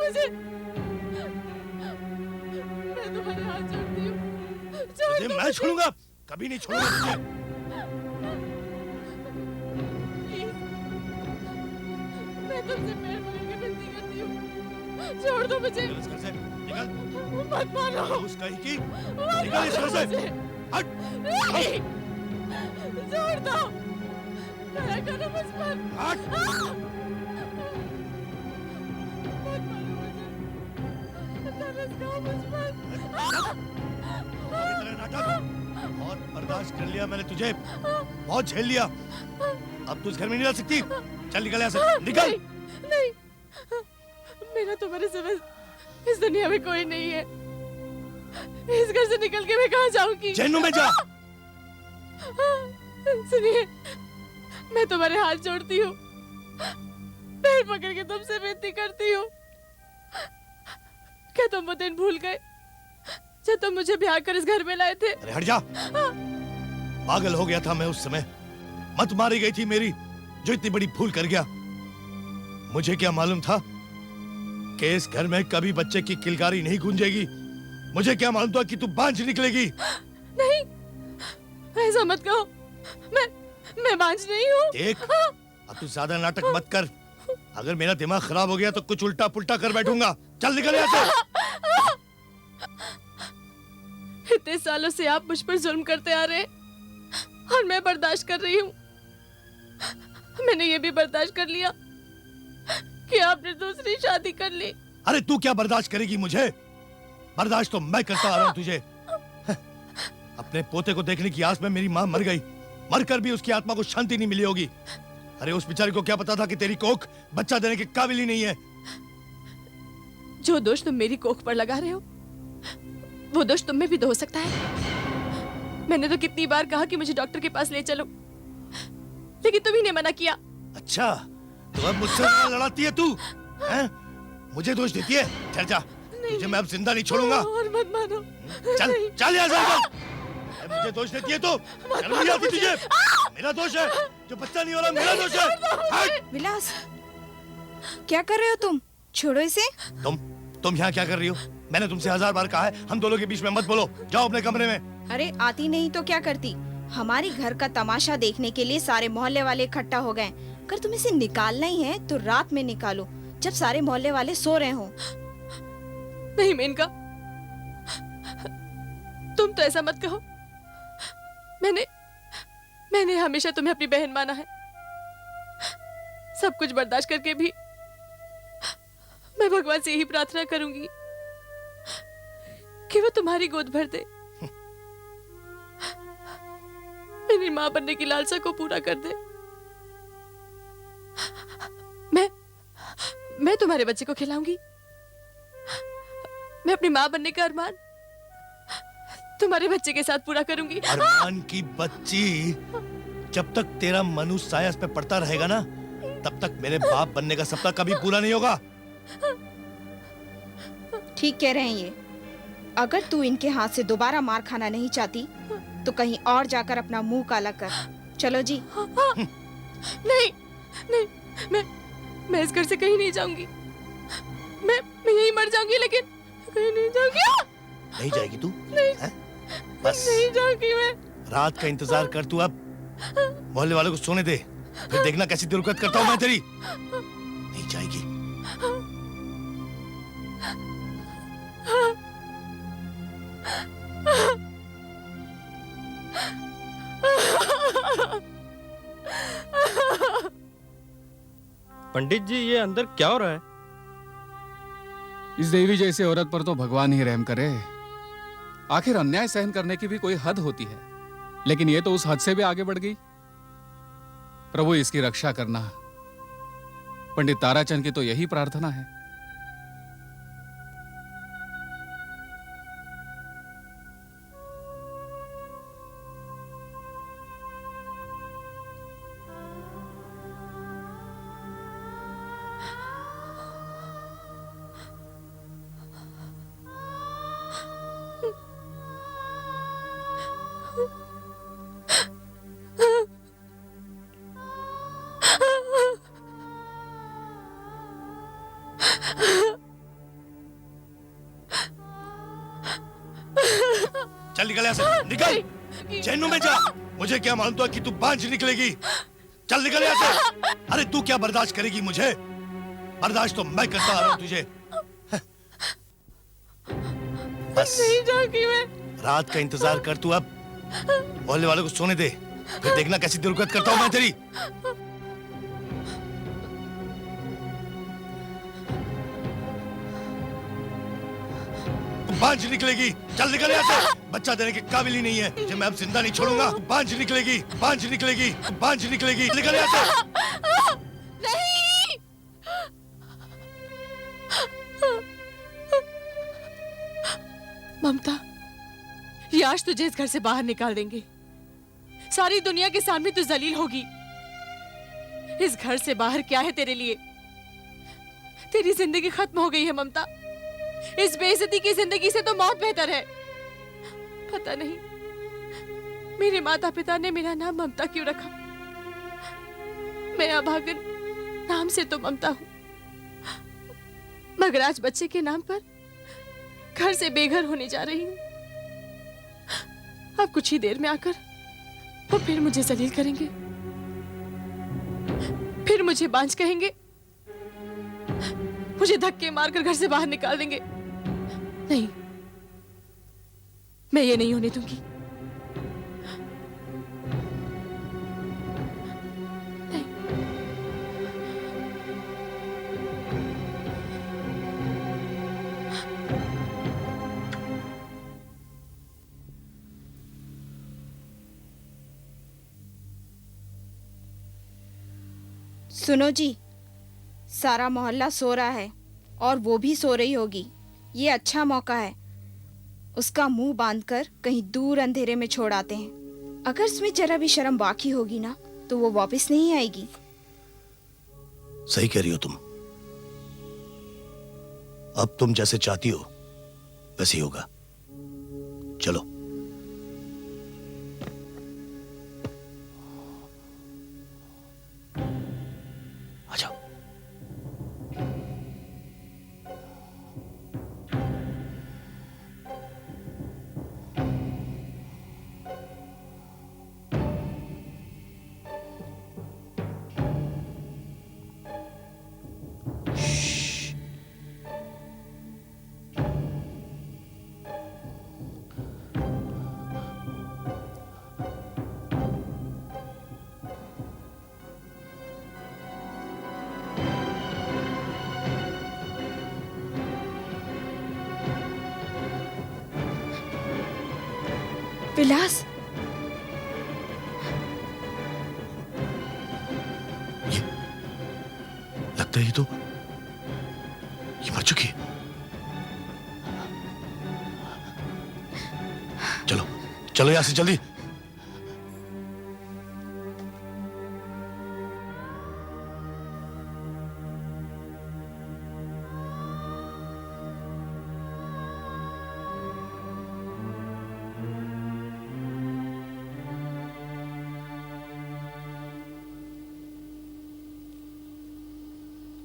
मुझे। मैं तुम्हारे हाथ जोड़ती हूँ, छोड़ दो मैं छोड़ूंगा, कभी नहीं छोड़ूंगा तुझे। प्लीज, मैं तुमसे पैर पकड़ के विनती करती हूँ, छोड़ दो मुझे। निकल इस घर से, निकल। मत मारो, उस कहीं की, मत निकल इस घर से। मुझे। हट। नहीं, छोड़ दो, दया करो मुझ पर। हट। मत मारो मुझे, तरस खाओ मुझ पर। तेरी तरह नाटक बहुत बर्दाश्त कर लिया मैंने तुझे, बहुत झेल लिया। अब तू इस घर में नहीं रह सकती। चल निकल यहाँ से, निकल। नहीं, मेरा तुम्हारे सिवा इस दुनिया में कोई नहीं है। इस घर से निकल के मैं कहाँ जाऊंगी? जहन्नुम में जा। सुनिए, मैं तुम्हारे हाथ जोड़ती हूँ, पैर पकड़ के तुमसे विनती करती हूँ। क्या तुम वो दिन भूल गए जब तुम मुझे ब्याह कर इस घर में लाए थे? अरे हट जा। पागल हो गया था मैं उस समय। मत मारी गई थी मेरी, जो इतनी बड़ी भूल कर गया। मुझे क्या मालूम था कि इस घर में कभी बच्चे की किलकारी नहीं गूंजेगी। मुझे क्या मालूम था कि तू बांझ निकलेगी। नहीं, ऐसा मत कहो। मैं बांझ नहीं हूँ। देख, अब तू ज्यादा नाटक मत कर। अगर मेरा दिमाग खराब हो गया तो कुछ उल्टा पुल्टा कर बैठूंगा। चल निकल यहाँ से। इतने सालों से आप मुझ पर जुल्म करते आ रहे हैं और मैं बर्दाश्त कर रही हूँ। मैंने ये भी बर्दाश्त कर लिया कि आपने दूसरी शादी कर ली। अरे तू क्या बर्दाश्त करेगी मुझे? बर्दाश्त तो मैं करता आ रहा हूँ तुझे। अपने पोते को देखने की आस में मेरी माँ मर गई। मरकर भी उसकी आत्मा को शांति नहीं मिली होगी। अरे उस बेचारी को क्या पता था कि तेरी कोख बच्चा देने के काबिल ही नहीं है। जो दोष तुम मेरी कोख पर लगा रहे हो, वो दोष तुम में भी तो हो सकता है। मैंने तो कितनी बार कहा कि मुझे डॉक्टर के पास ले चलो, लेकिन तुम ही ने मना किया। अच्छा, तो अब मुझसे लड़ाती है तू? हैं? मुझे दोष देती है? ठहर जा, तुझे मैं अब जिंदा नहीं छोड़ूंगा। और मत मानो। चल चल यहाँ से निकल। मुझे दोष देती है तो शर्म नहीं आती तुझे? मेरा दोष है जो बच्चा नहीं हो रहा, मेरा दोष है। हट। विलास, क्या कर रहे हो तुम? छोड़ो इसे। तुम यहाँ क्या कर रही हो? मैंने तुमसे 1000 बार कहा है हम दोनों के बीच में मत बोलो। जाओ अपने कमरे में। अरे आती नहीं तो क्या करती? हमारी घर का तमाशा देखने के लिए सारे मोहल्ले वाले इकट्ठा हो गए। अगर तुम इसे निकालना ही है तो रात में निकालो, जब सारे मोहल्ले वाले सो रहे हो। नहीं मेनका, तुम तो ऐसा मत कहो। मैंने हमेशा तुम्हें अपनी बहन माना है। सब कुछ बर्दाश्त करके भी मैं भगवान से यही प्रार्थना करूंगी कि वो तुम्हारी गोद भर दे, मेरी मां बनने की लालसा को पूरा कर दे। मैं तुम्हारे बच्चे को खिलाऊंगी। मैं अपनी मां बनने का अरमान तुम्हारे बच्चे के साथ पूरा करूंगी। अरमान की बच्ची, जब तक तेरा मनुष्य साया इस पे पड़ता रहेगा ना, तब तक मेरे बाप बनने का सपना कभी पूरा नहीं होगा। ठीक कह रहे हैं ये। अगर तू इनके हाथ से दोबारा मार खाना नहीं चाहती तो कहीं और जाकर अपना मुंह काला कर। चलो जी। नहीं नहीं, मैं इस घर से कहीं नहीं जाऊंगी। मैं यहीं मर जाऊंगी, लेकिन कहीं नहीं जाऊंगी। नहीं जाएगी तू? नहीं, बस नहीं जाऊंगी मैं। रात का इंतजार कर तू। अब मोहल्ले वालों को सोने दे, फिर देखना कैसी दिलकत करता हूँ मैं तेरी। नहीं जाएगी। पंडित जी, ये अंदर क्या हो रहा है? इस देवी जैसी औरत पर तो भगवान ही रहम करे। आखिर अन्याय सहन करने की भी कोई हद होती है, लेकिन ये तो उस हद से भी आगे बढ़ गई। प्रभु इसकी रक्षा करना। पंडित ताराचंद की तो यही प्रार्थना है। चल निकल यहाँ से, निकल। चैनू में जा। मुझे क्या मालूम था कि तू बांझ निकलेगी। चल निकल यहाँ से। अरे तू क्या बर्दाश्त करेगी मुझे? बर्दाश्त तो मैं करता आ रहा हूँ तुझे। बस नहीं जाऊंगी मैं। रात का इंतजार कर तू अब। मोहल्ले वालों को सोने दे, फिर देखना कैसी दुर्गत करता हूँ मैं तेरी। तू बांझ निकलेगी। चल निकल यहाँ से। बच्चा देने के काबिल ही नहीं है तुझे, मैं अब जिंदा नहीं छोड़ूंगा। तू बांझ निकलेगी, बांझ निकलेगी, बांझ निकलेगी। निकल यहाँ से। नहीं। ममता, ये आज तुझे इस घर से बाहर निकाल देंगे। सारी दुनिया के सामने तू जलील होगी। इस घर से बाहर क्या है तेरे लिए? तेरी जिंदगी खत्म हो गई है ममता। इस बेइज्जती की जिंदगी से तो मौत बेहतर है। पता नहीं मेरे माता पिता ने मेरा नाम ममता क्यों रखा। मैं अभागन नाम से तो ममता हूं, मगर आज बच्चे के नाम पर घर से बेघर होने जा रही हूं। अब कुछ ही देर में आकर वो फिर मुझे जलील करेंगे, फिर मुझे बांझ कहेंगे, मुझे धक्के मारकर घर से बाहर निकाल देंगे। नहीं, मैं ये नहीं होने दूंगी। नहीं। सुनो जी, सारा मोहल्ला सो रहा है और वो भी सो रही होगी। ये अच्छा मौका है, उसका मुंह बांधकर कहीं दूर अंधेरे में छोड़ आते हैं। अगर इसमें जरा भी शर्म बाकी होगी ना तो वो वापस नहीं आएगी। सही कह रही हो तुम। अब तुम जैसे चाहती हो वैसे ही होगा। चलो। आ जाओ। विलास, लगता है ये मर चुकी है। चलो चलो यहां से जल्दी।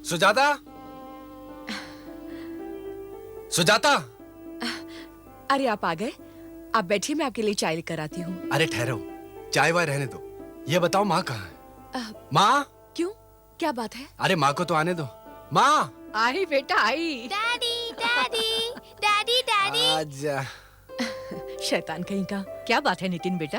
सुजाता, सुजाता। अरे आप आ गए। आप बैठिए, मैं आपके लिए चाय लेकर आती हूँ। अरे ठहरो, चाय वाय रहने दो। ये बताओ माँ कहाँ है? माँ? क्यों, क्या बात है? अरे माँ को तो आने दो। माँ! आई बेटा आई। Daddy daddy daddy daddy. आजा। शैतान कहीं का। क्या बात है नितिन बेटा?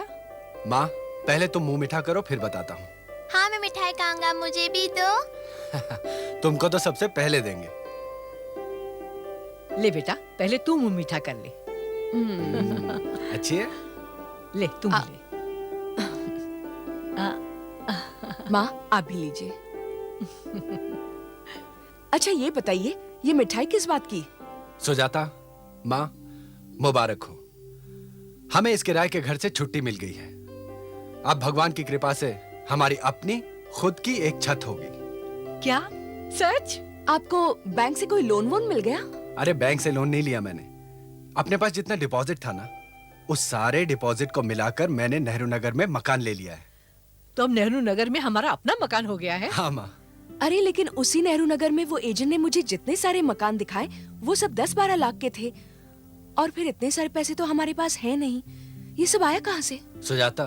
माँ, पहले तुम मुंह मीठा करो फिर बताता हूँ। हाँ मैं मिठाई खाऊंगा, मुझे भी दो। तुमको तो सबसे पहले देंगे। ले बेटा, पहले तू मुंह मीठा कर ले। अच्छी है? ले तुम ले। माँ आप भी लीजिए। अच्छा ये बताइए, ये मिठाई किस बात की? सुजाता, माँ मुबारक हो। हमें इस किराए के घर से छुट्टी मिल गई है। अब भगवान की कृपा से हमारी अपनी खुद की एक छत होगी। क्या सच? आपको बैंक से कोई लोन वोन मिल गया? अरे बैंक से लोन नहीं लिया मैंने। अपने पास जितना डिपॉजिट था ना, उस सारे डिपॉजिट को मिलाकर मैंने नेहरू नगर में मकान ले लिया है। तो अब नेहरू नगर में हमारा अपना मकान हो गया है? हाँ माँ। अरे लेकिन उसी नेहरू नगर में वो एजेंट ने मुझे जितने सारे मकान दिखाए वो सब 10-12 लाख के थे, और फिर इतने सारे पैसे तो हमारे पास है नहीं। ये सब आया कहाँ से? सुजाता,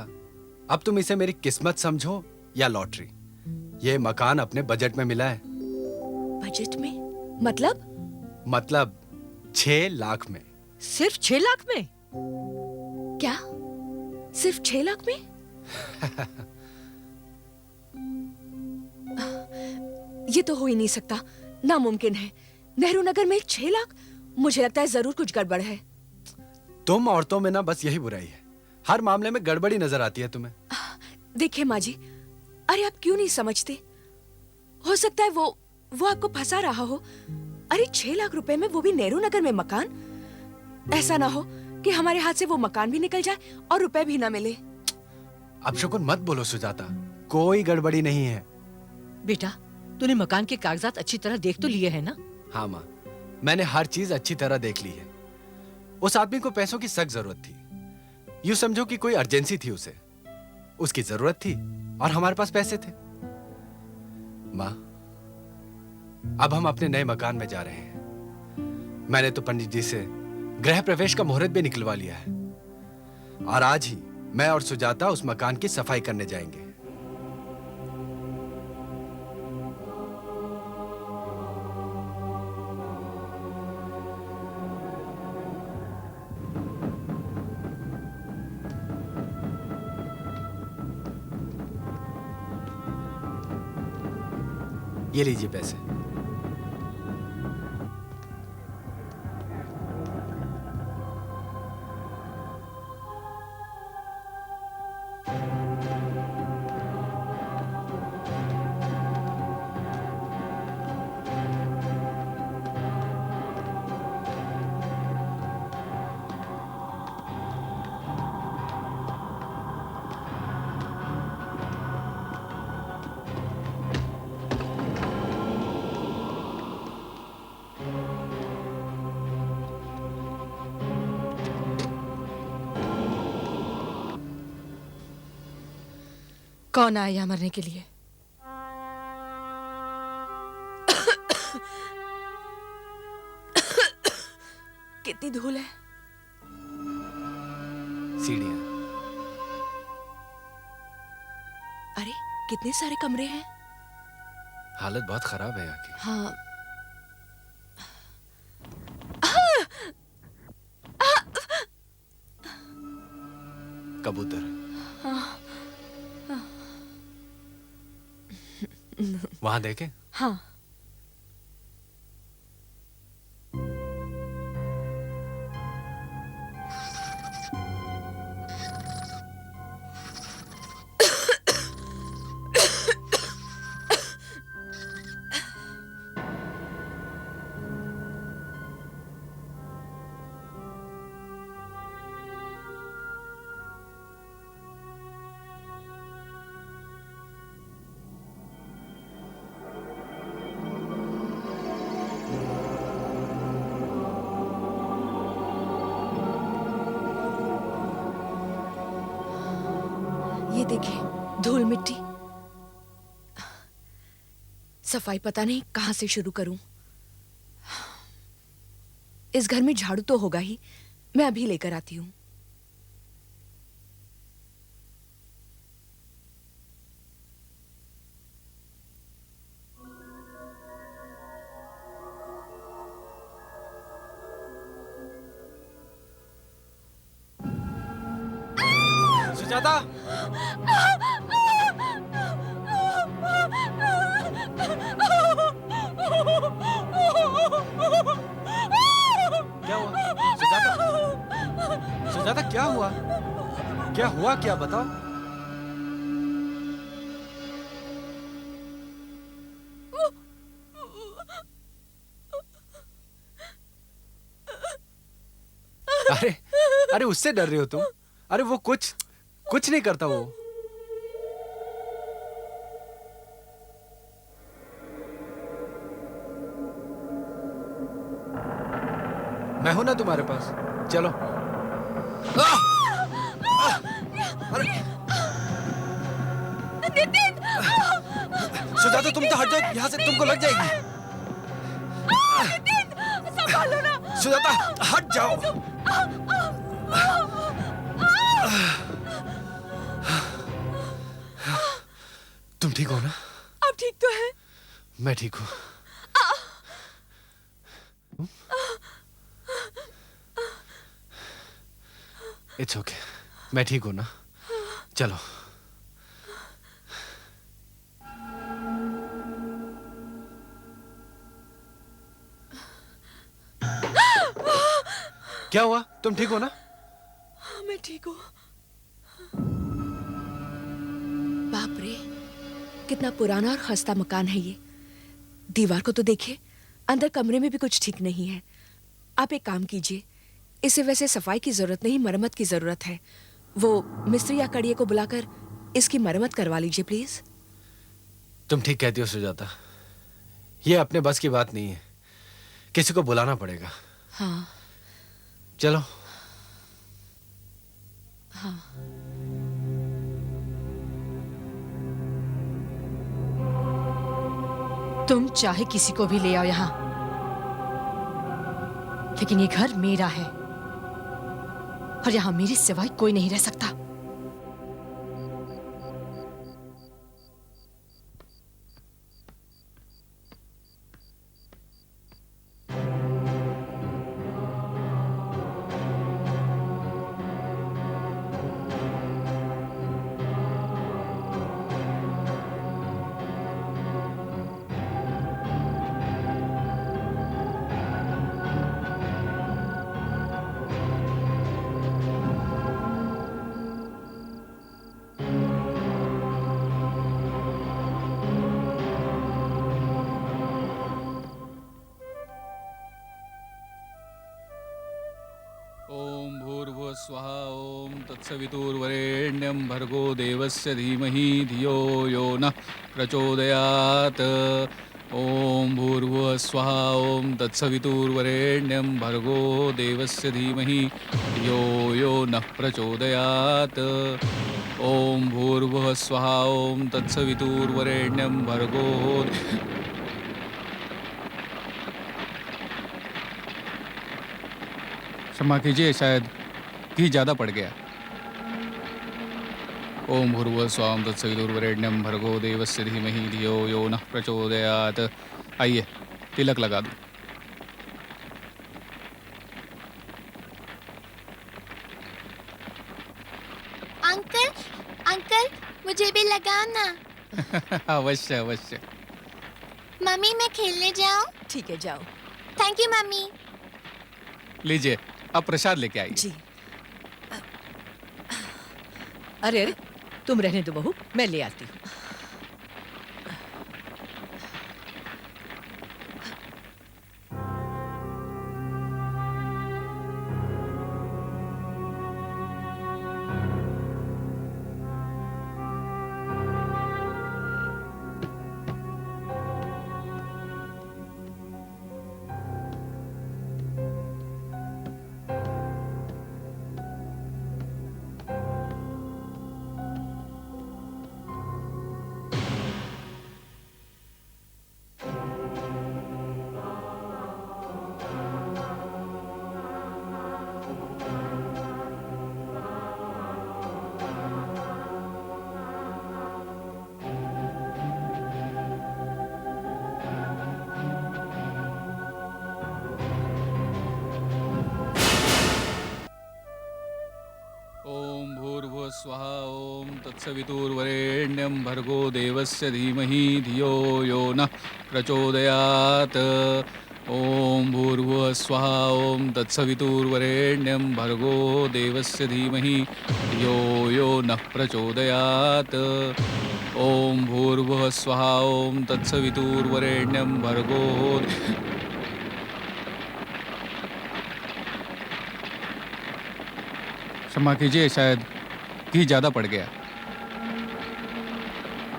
अब तुम इसे मेरी किस्मत समझो या लॉटरी, ये मकान अपने बजट में मिला है। बजट में? मतलब 6 लाख में। सिर्फ 6 लाख में? क्या? सिर्फ 6 लाख में? ये तो हो ही नहीं सकता, नामुमकिन है। नेहरू नगर में 6 लाख? मुझे लगता है जरूर कुछ गड़बड़ है। तुम औरतों में ना बस यही बुराई है, हर मामले में गड़बड़ी नजर आती है तुम्हें। देखिए माँ जी, अरे आप क्यों नहीं समझते? हो सकता है वो आपको फंसा रहा हो। अरे 6 लाख रुपए में, वो भी नेहरू नगर में मकान। ऐसा ना हो कि हमारे हाथ से वो मकान भी निकल जाए और रुपए भी ना मिले। अब शुकुन मत बोलो सुजाता, कोई गड़बड़ी नहीं है। बेटा, तूने मकान के कागजात अच्छी तरह देख तो लिए हैं ना? हाँ माँ, मैंने हर चीज अच्छी तरह देख ली है। उस आदमी को पैसों की सख्त जरूरत थी। यूं समझो कि कोई अर्जेंसी थी उसे, उसकी जरूरत थी और हमारे पास पैसे थे। माँ, अब हम अपने नए मकान में जा रहे हैं। मैंने तो पंडित जी से गृह प्रवेश का मुहूर्त भी निकलवा लिया है और आज ही मैं और सुजाता उस मकान की सफाई करने जाएंगे। ये लीजिए पैसे। कौन आया यहाँ मरने के लिए? कितनी धूल है। सीढ़ियां। अरे कितने सारे कमरे हैं। हालत बहुत खराब है यहाँ की। हाँ। कबूतर वहां देखे? हाँ। ये देखिए, धूल मिट्टी। सफाई पता नहीं कहां से शुरू करूं। इस घर में झाड़ू तो होगा ही, मैं अभी लेकर आती हूं। सुजाता! क्या हुआ? सुजाता! सुजाता क्या हुआ? क्या हुआ, क्या बताओ? अरे अरे उससे डर रहे हो तुम? अरे वो कुछ नहीं करता वो। मैं हूं ना तुम्हारे पास, चलो। सुजाता तुम तो हट जाओ यहाँ से, तुमको लग जाएगी। सुजाता हट जाओ। तुम ठीक हो ना? आप ठीक तो है? मैं ठीक हूँ। इट्स ओके, मैं ठीक हूँ ना? चलो। क्या हुआ? तुम ठीक हो ना? मैं ठीक हूँ। बाप रे, कितना पुराना और खस्ता मकान है ये। दीवार को तो देखिए, अंदर कमरे में भी कुछ ठीक नहीं है। आप एक काम कीजिए, इसे वैसे सफाई की जरूरत नहीं, मरम्मत की जरूरत है। वो मिस्त्री या कड़िए को बुलाकर इसकी मरम्मत करवा लीजिए प्लीज। तुम ठीक कहती हो सुजाता, ये अपने बस की बात नहीं है, किसी को बुलाना पड़ेगा। हाँ चलो। हाँ। तुम चाहे किसी को भी ले आओ यहाँ, लेकिन ये घर मेरा है और यहाँ मेरे सिवाय कोई नहीं रह सकता। ओम भूर्भुवः स्वः ओम तत्सवितुर्वरेण्यं भर्गो देवस्य धीमहि धियो यो नः प्रचोदयात्। ओम भूर्भुवः स्वः ओम तत्सवितुर्वरेण्यं भर्गो देवस्य धीमहि धियो यो नः प्रचोदयात्। ओम भूर्भुवः स्वः ओम तत्सवितुर्वरेण्यं भर्गो। क्षमा कीजिए, शायद घी ज़्यादा पड़ गया। ओम भूर्भुवः स्वः तत्सवितुर्वरेण्यं भर्गो देवस्य धीमहि धियो यो नः प्रचोदयात्। आइए तिलक लगा दूं। अंकल, अंकल मुझे भी लगाओ ना। अवश्य अवश्य। मम्मी मैं खेलने जाऊं? ठीक है, जाओ। Thank you mummy. लीजिए, अब प्रसाद लेके आइए। जी। अरे अरे, तुम रहने दो बहू, मैं ले आती हूँ। ओम भूर्भुवः स्वः ओम तत्सवितुर्वरेण्यं भर्गो देवस्य धीमहि धियो यो नः प्रचोदयात्। ओम भूर्भुवः स्वः ओम तत्सवितुर्वरेण्यं भर्गो देवस्य धीमहि धियो यो नः प्रचोदयात्। ओम भूर्भुवः स्वः ओम तत्सवितुर्वरेण्यं भर्गो। क्षमा कीजिए, शायद घी ज़्यादा पड़ गया।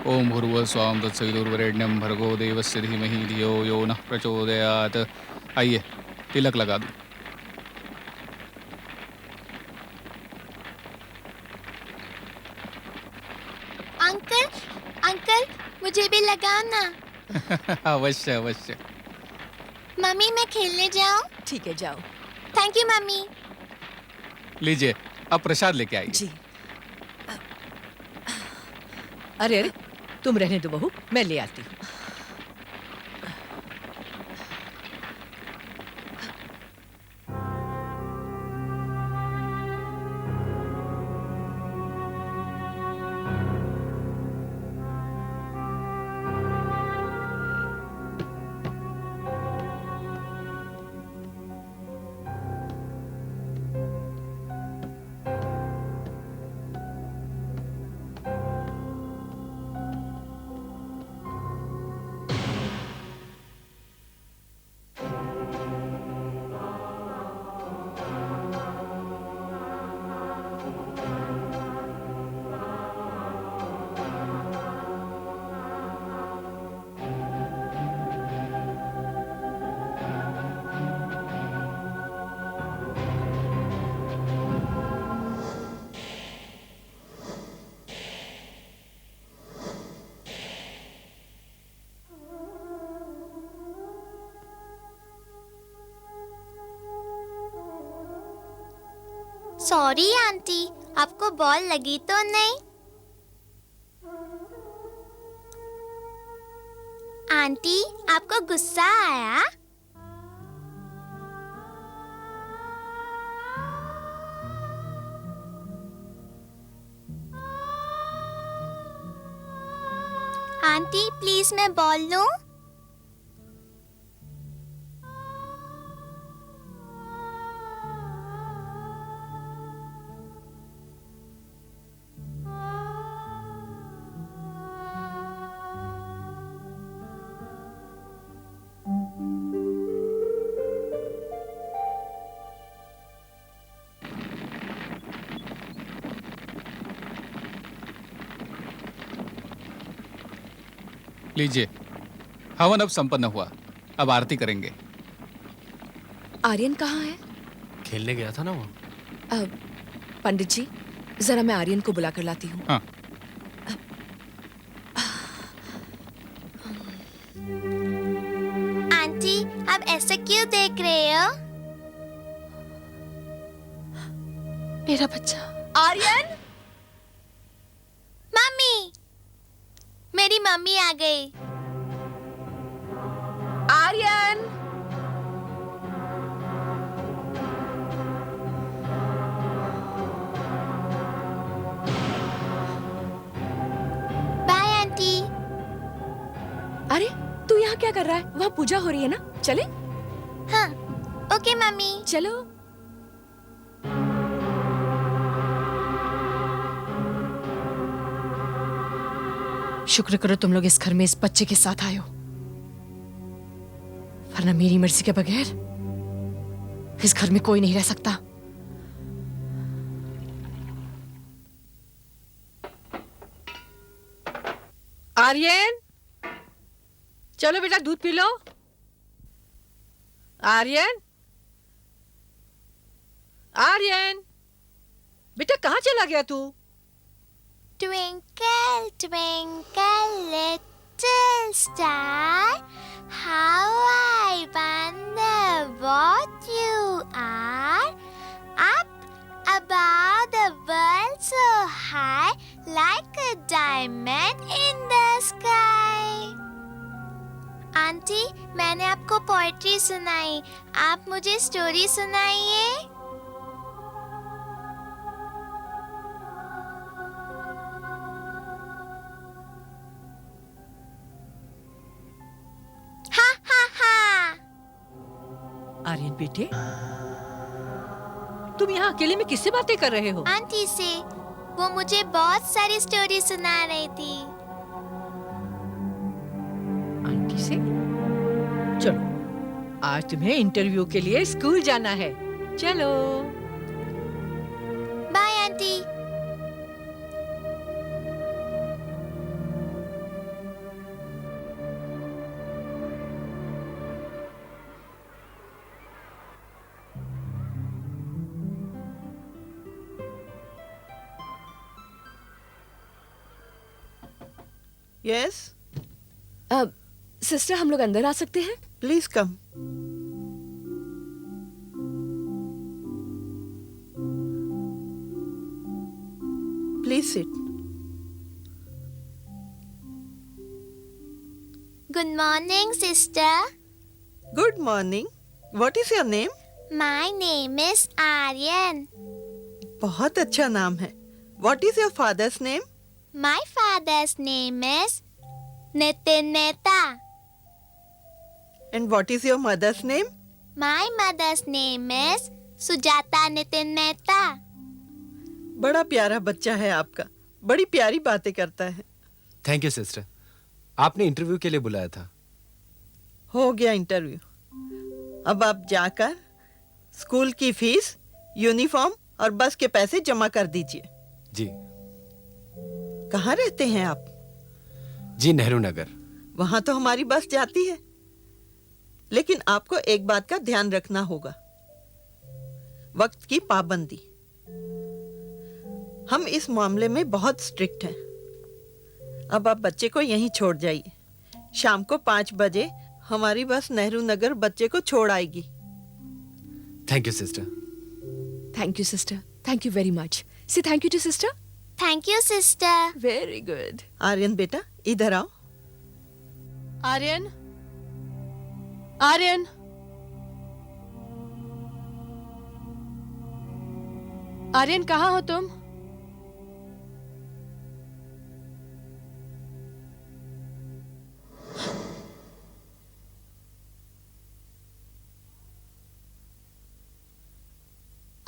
ओम भूर्भुवः स्वः तत्सवितुर्वरेण्यं भर्गो देवस्य धीमहि धियो यो नः प्रचोदयात्। आइए तिलक लगा दूं। अंकल, अंकल मुझे भी लगाओ ना। अवश्य अवश्य। मम्मी मैं खेलने जाऊं? ठीक है, जाओ। Thank you mummy. लीजिए, अब प्रसाद लेके आइए। जी। अरे अरे, तुम रहने दो बहू, मैं ले आती हूँ। सॉरी आंटी, आपको बॉल लगी तो नहीं? आंटी, आपको गुस्सा आया? आंटी प्लीज मैं बॉल लूं? लीजिए, हवन अब संपन्न हुआ। अब आरती करेंगे। आर्यन कहाँ है? खेलने गया था ना वो। पंडित जी, जरा मैं आर्यन को बुला कर लाती हूँ। हाँ। आंटी, आप ऐसे क्यों देख रहे हो? मेरा बच्चा। आर्यन! मम्मी, मेरी मम्मी आ गई। आर्यन! Bye aunty. अरे तू यहाँ क्या कर रहा है? वहाँ पूजा हो रही है ना? चले? हाँ, ओके मम्मी। चलो। शुक्र करो तुम लोग इस घर में इस बच्चे के साथ आए हो, वरना मेरी मर्जी के बगैर इस घर में कोई नहीं रह सकता। आर्यन, चलो बेटा दूध पी लो। आर्यन, आर्यन, बेटा कहाँ चला गया तू? Twinkle, twinkle, little star, how I wonder what you are. Up above the world so high, like a diamond in the sky. Aunty, मैंने आपको पोएट्री सुनाई, आप मुझे स्टोरी सुनाइए। आर्यन बेटे, तुम यहाँ अकेले में किससे बातें कर रहे हो? आंटी से, वो मुझे बहुत सारी स्टोरी सुना रही थी। आंटी से? चलो, आज तुम्हें इंटरव्यू के लिए स्कूल जाना है। चलो। Bye aunty. यस, सिस्टर, हम लोग अंदर आ सकते हैं? Please come. Please sit. Good morning, sister. Good morning. What is your name? My name is Aryan. बहुत अच्छा नाम है. What is your father's name? My father's name is Nitin Mehta. And what is your mother's name? My mother's name is Sujata Nitin Mehta. बड़ा प्यारा बच्चा है आपका. बड़ी प्यारी बातें करता है. थैंक यू सिस्टर, आपने इंटरव्यू के लिए बुलाया था. हो गया इंटरव्यू. अब आप जाकर स्कूल की फीस, यूनिफॉर्म और बस के पैसे जमा कर दीजिए. जी. कहाँ रहते हैं आप? जी, नेहरू नगर. वहां तो हमारी बस जाती है, लेकिन आपको एक बात का ध्यान रखना होगा, वक्त की पाबंदी. हम इस मामले में बहुत स्ट्रिक्ट हैं. अब आप बच्चे को यहीं छोड़ जाइए. शाम को 5 बजे हमारी बस नेहरू नगर बच्चे को छोड़ आएगी. Thank you sister. Thank you sister. Thank you very much. से thank you too sister. Thank you, sister. Very good. Aryan बेटा, इधर आओ. आर्यन, आर्यन, आर्यन कहाँ हो तुम?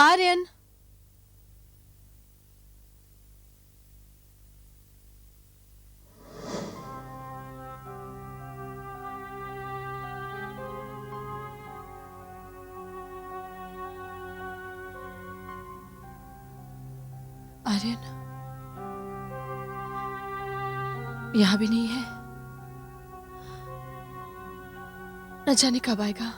आर्यन, आर्यन यहाँ भी नहीं है. न जाने कब आएगा.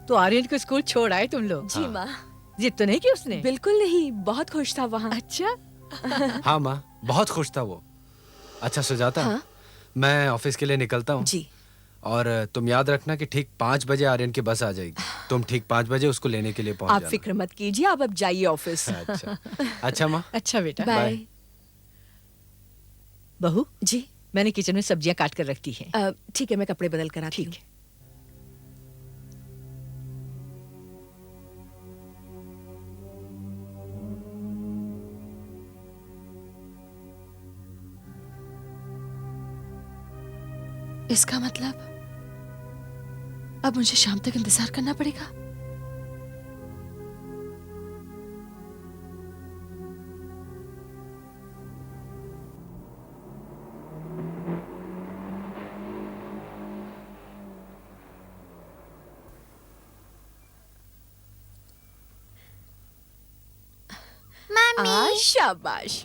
तो आर्यन को स्कूल छोड़ आए तुम लोग? जी माँ. जिद तो नहीं की उसने? बिल्कुल नहीं, बहुत खुश था वहाँ. अच्छा. हाँ माँ, बहुत खुश था वो. अच्छा सुजाता, हाँ? मैं ऑफिस के लिए निकलता हूँ. जी. और तुम याद रखना कि ठीक 5 बजे आर्यन की बस आ जाएगी. तुम ठीक 5 बजे उसको लेने के लिए पहुंच आप जाना. फिक्र मत कीजिए, आप अब जाइए ऑफिस. अच्छा. अच्छा माँ. अच्छा बेटा. बाय. बहू, जी. मैंने किचन में सब्जियां काट कर रखी हैं. ठीक है, मैं कपड़े बदल कर आती हूँ. इसका मतलब अब मुझे शाम तक इंतजार करना पड़ेगा. Mummy. शाबाश.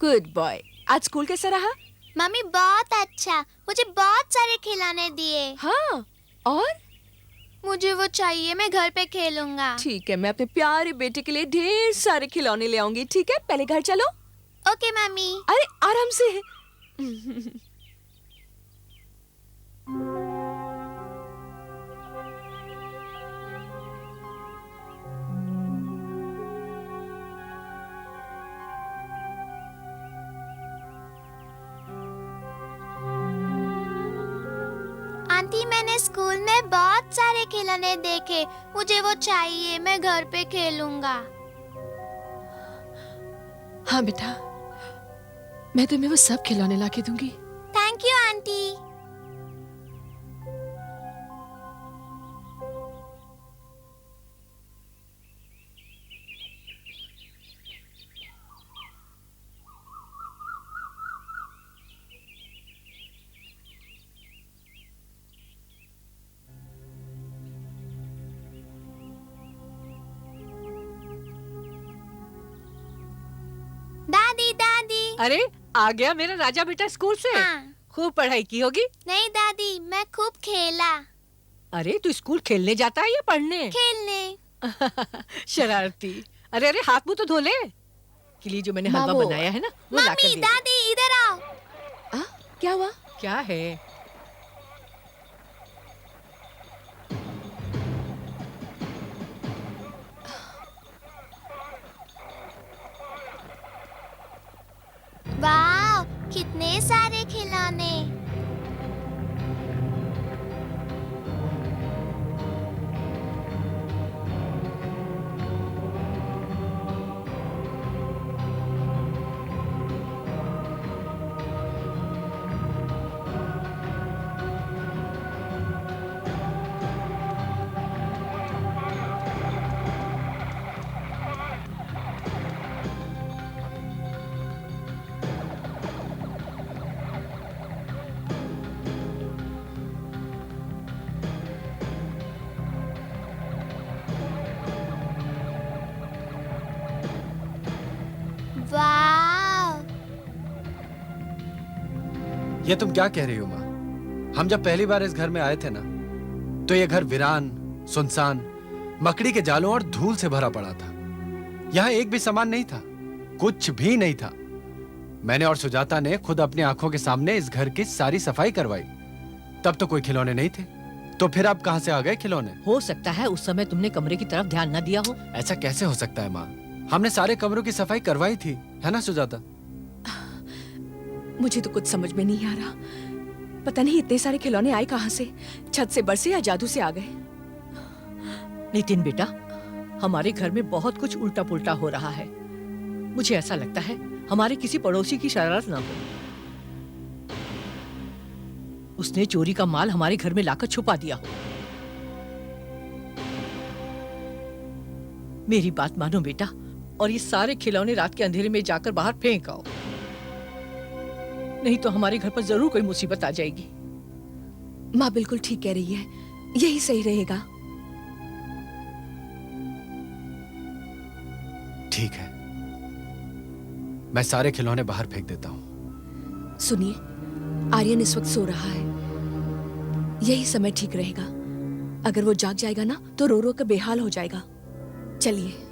Good boy. आज स्कूल कैसा रहा? मम्मी बहुत अच्छा. मुझे बहुत सारे खिलौने दिए. हाँ. और मुझे वो चाहिए, मैं घर पे खेलूंगा. ठीक है, मैं अपने प्यारे बेटे के लिए ढेर सारे खिलौने ले आऊंगी. ठीक है, पहले घर चलो. Okay mummy. अरे आराम से. आंटी, मैंने स्कूल में बहुत सारे खिलौने देखे. मुझे वो चाहिए, मैं घर पे खेलूंगा. हाँ बेटा, मैं तुम्हें वो सब खिलौने लाके दूंगी. Thank you aunty. दादी दादी. अरे आ गया मेरा राजा बेटा स्कूल से. हाँ. खूब पढ़ाई की होगी. नहीं दादी, मैं खूब खेला. अरे तू स्कूल खेलने जाता है या पढ़ने? खेलने. शरारती. अरे अरे हाथ मुंह तो धो ले. के लिए जो मैंने हलवा वो- बनाया है ना, वो ला कर मम्मी, दे. दादी इधर आओ. क्या हुआ? क्या है? कितने सारे खिलौने। वाव! ये तुम क्या कह रही हो माँ? हम जब पहली बार इस घर में आए थे ना, तो ये घर वीरान, सुनसान, मकड़ी के जालों और धूल से भरा पड़ा था। यहाँ एक भी सामान नहीं था, कुछ भी नहीं था। मैंने और सुजाता ने खुद अपनी आंखों के सामने इस घर की सारी सफाई करवाई। तब तो कोई खिलौने नहीं थे, तो फिर अब कहां से आ गए खिलौने? हो सकता है उस समय तुमने कमरे की तरफ ध्यान न दिया हो। ऐसा कैसे हो सकता है माँ? हमने सारे कमरों की सफाई करवाई थी, है ना सुजाता? मुझे तो कुछ समझ में नहीं आ रहा। पता नहीं इतने सारे खिलौने आए कहाँ से, छत से बरसे या जादू से आ गए। नितिन बेटा, हमारे घर में बहुत कुछ उल्टा पुल्टा हो रहा है। मुझे ऐसा लगता है हमारे किसी पड़ोसी की शरारत ना हो। उसने चोरी का माल हमारे घर में लाकर छुपा दिया हो। मेरी बात मानो बेटा, और ये सारे खिलौने रात के अंधेरे में जाकर बाहर फेंक आओ, नहीं तो हमारे घर पर जरूर कोई मुसीबत आ जाएगी। माँ बिल्कुल ठीक कह रही है, यही सही रहेगा। ठीक है, मैं सारे खिलौने बाहर फेंक देता हूँ। सुनिए, आर्यन इस वक्त सो रहा है, यही समय ठीक रहेगा। अगर वो जाग जाएगा ना तो रो रो कर बेहाल हो जाएगा। चलिए।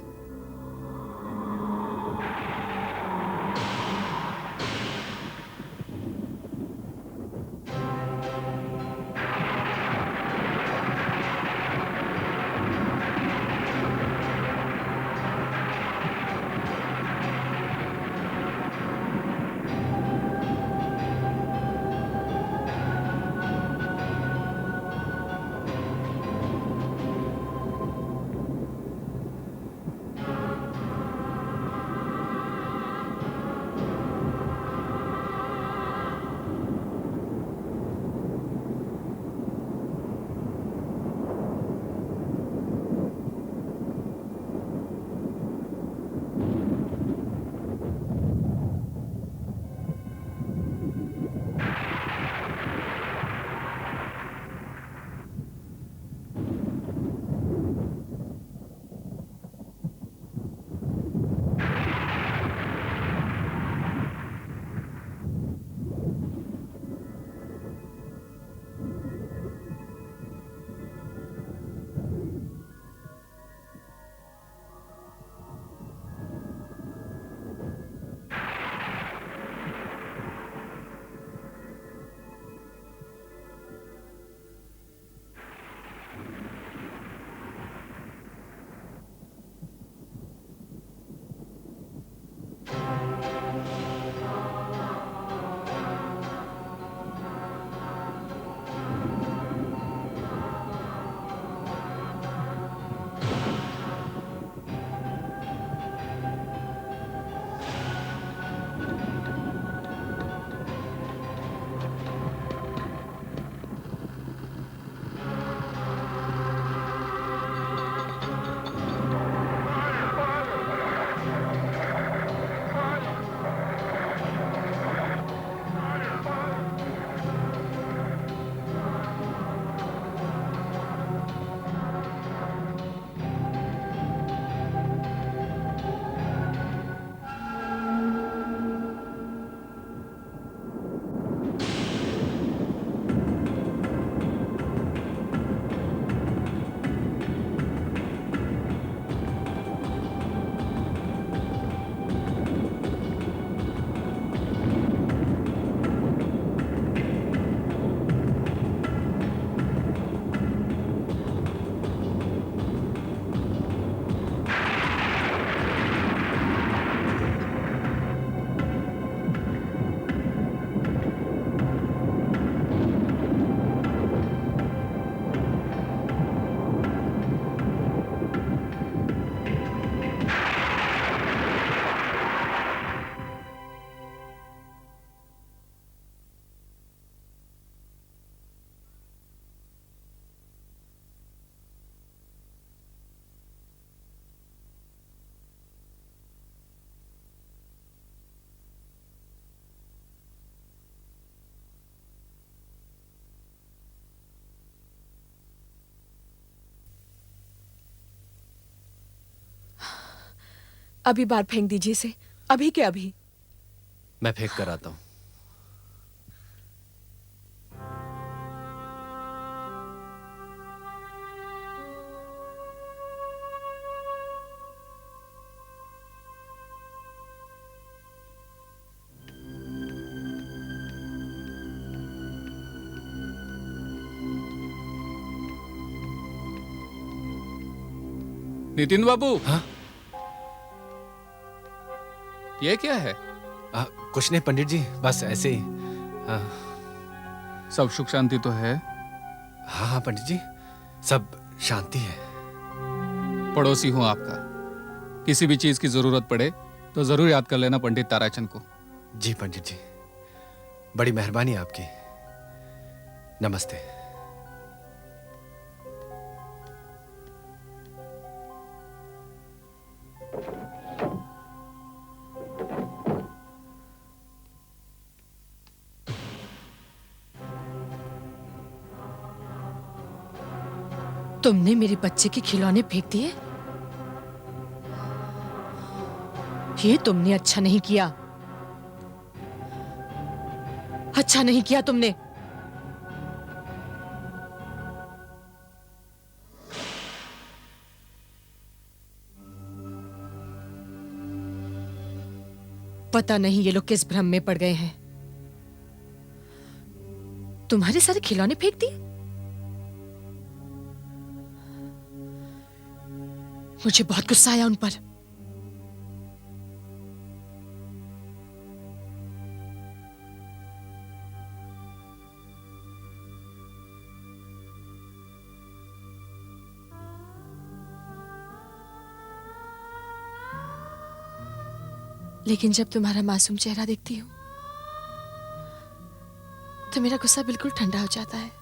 अभी बाहर फेंक दीजिए इसे, अभी के अभी। मैं फेंक कर आता हूं। नितिन बाबू, हाँ? ये क्या है? कुछ नहीं पंडित जी, बस ऐसे ही। सब सुख शांति तो है? हाँ हाँ पंडित जी, सब शांति है। पड़ोसी हूं आपका, किसी भी चीज की जरूरत पड़े तो जरूर याद कर लेना पंडित ताराचंद को। जी पंडित जी, बड़ी मेहरबानी आपकी। नमस्ते। तुमने मेरे बच्चे के खिलौने फेंक दिए? ये तुमने अच्छा नहीं किया, अच्छा नहीं किया तुमने। पता नहीं ये लोग किस भ्रम में पड़ गए हैं। तुम्हारे सारे खिलौने फेंक दिए? मुझे बहुत गुस्सा आया उन पर। लेकिन जब तुम्हारा मासूम चेहरा देखती हूं तो मेरा गुस्सा बिल्कुल ठंडा हो जाता है।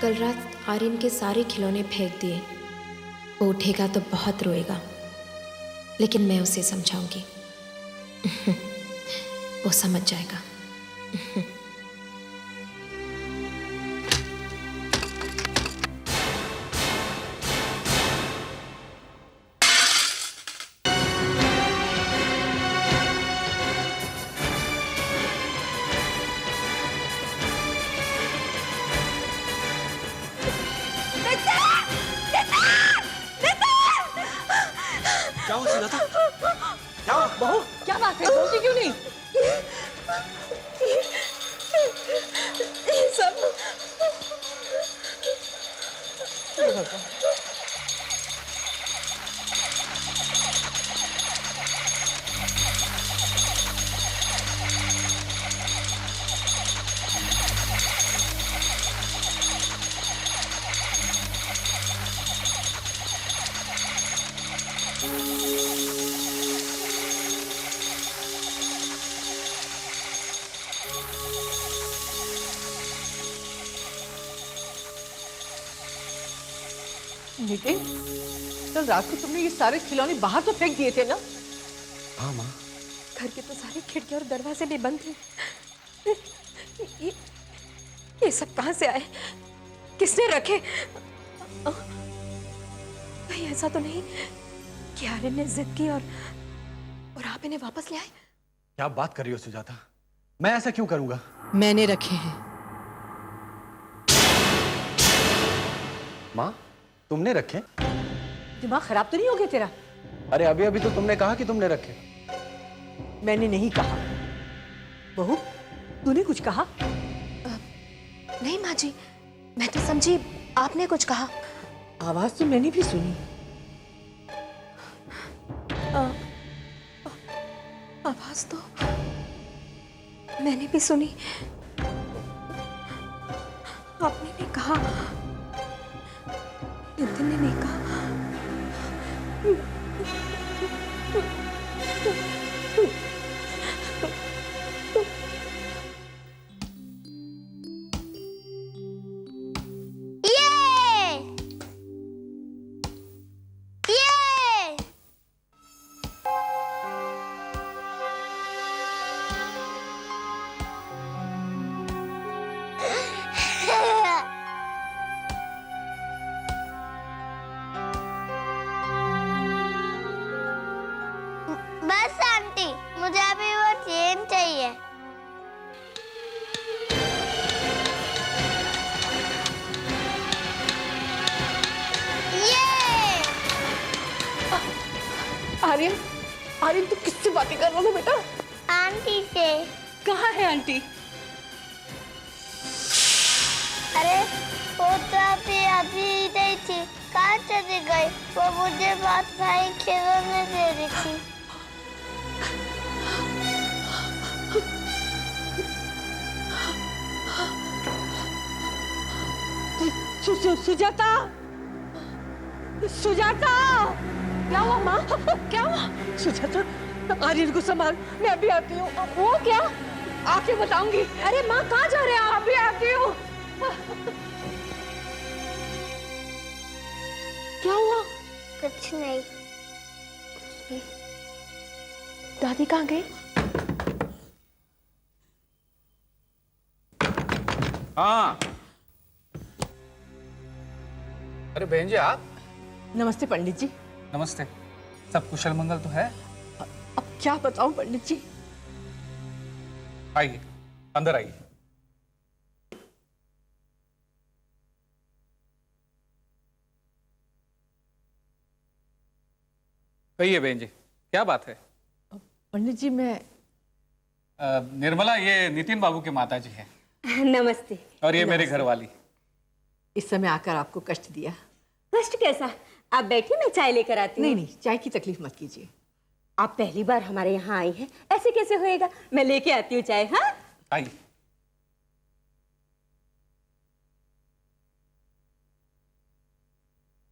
कल रात आर्यन के सारे खिलौने फेंक दिए। वो उठेगा तो बहुत रोएगा, लेकिन मैं उसे समझाऊंगी। वो समझ जाएगा। बहू, क्या बात है? बोलती क्यों नहीं? सब नितिन, कल रात को तुमने ये सारे खिलौने बाहर तो फेंक दिए थे ना? हाँ माँ। घर के तो सारी खिड़कियां और दरवाजे भी बंद थे। ये सब कहां से आए? किसने रखे? कहीं ऐसा तो नहीं कि आर्यन ने जिद की और आप इन्हें वापस ले आए? क्या बात कर रही हो सुजाता? मैं ऐसा क्यों करूंगा? मैंने रखे हैं। माँ, तुमने रखे? दिमाग खराब तो नहीं हो गया तेरा? अरे अभी अभी तो तुमने कहा कि तुमने रखे। मैंने नहीं कहा। बहू, तूने कुछ कहा? नहीं माँ जी, मैं तो समझी आपने कुछ कहा। आवाज तो मैंने भी सुनी। आवाज तो मैंने भी सुनी। आपने नहीं कहा, नितिन ने नहीं कहा। बस आंटी, मुझे अभी वो चेन चाहिए। ये आर्यन, आर्यन तू किससे बातें कर रहा है बेटा? आंटी से। कहाँ है आंटी? अरे वो तो अभी इधर थी, कहाँ चली गई? वो मुझे बहुत सारे खिलौने दे रही थी। सुजाता, सुजाता, क्या हुआ माँ? क्या हुआ? सुजाता, आर्यन को संभाल, मैं अभी आती हूँ। वो क्या? आके बताऊंगी। अरे माँ कहाँ जा रहे हैं आप? अभी आती हूँ। क्या हुआ? कुछ नहीं। दादी कहाँ गई? हाँ। अरे बहन जी आप? नमस्ते पंडित जी। नमस्ते। सब कुशल मंगल तो है? अब क्या बताऊं पंडित जी? आइए, अंदर आइए। कहिए बहन जी, क्या बात है? पंडित जी मैं निर्मला, ये नितिन बाबू के माता जी हैं। नमस्ते। और ये मेरे घर वाली। इस समय आकर आपको कष्ट दिया। कष्ट कैसा? आप बैठिए, मैं चाय लेकर आती हूँ। नहीं नहीं, चाय की तकलीफ मत कीजिए। आप पहली बार हमारे यहाँ आई हैं, ऐसे कैसे होएगा? मैं लेके आती हूँ चाय। हाँ आइए।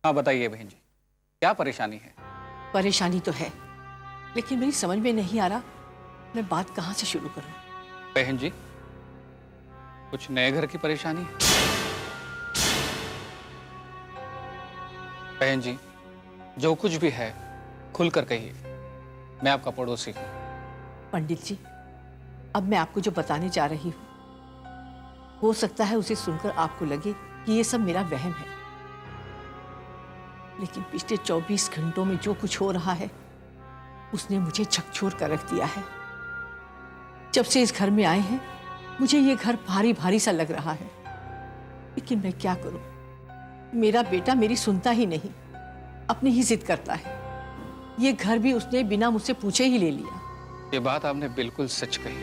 हाँ बताइए बहन जी, क्या परेशानी है? परेशानी तो है, लेकिन मेरी समझ में नहीं आ रहा मैं बात कहाँ से शुरू करूं। बहन जी, कुछ नए घर की परेशानी है? बहन जी, जो कुछ भी है खुलकर कहिए, मैं आपका पड़ोसी हूं। पंडित जी, अब मैं आपको जो बताने जा रही हूँ, हो सकता है उसे सुनकर आपको लगे कि ये सब मेरा वहम है, लेकिन पिछले 24 घंटों में जो कुछ हो रहा है उसने मुझे झकझोर कर रख दिया है। जब से इस घर में आए हैं मुझे ये घर भारी भारी सा लग रहा है, लेकिन मैं क्या करूं? मेरा बेटा मेरी सुनता ही नहीं, अपनी ही जिद करता है। ये घर भी उसने बिना मुझसे पूछे ही ले लिया। ये बात आपने बिल्कुल सच कही।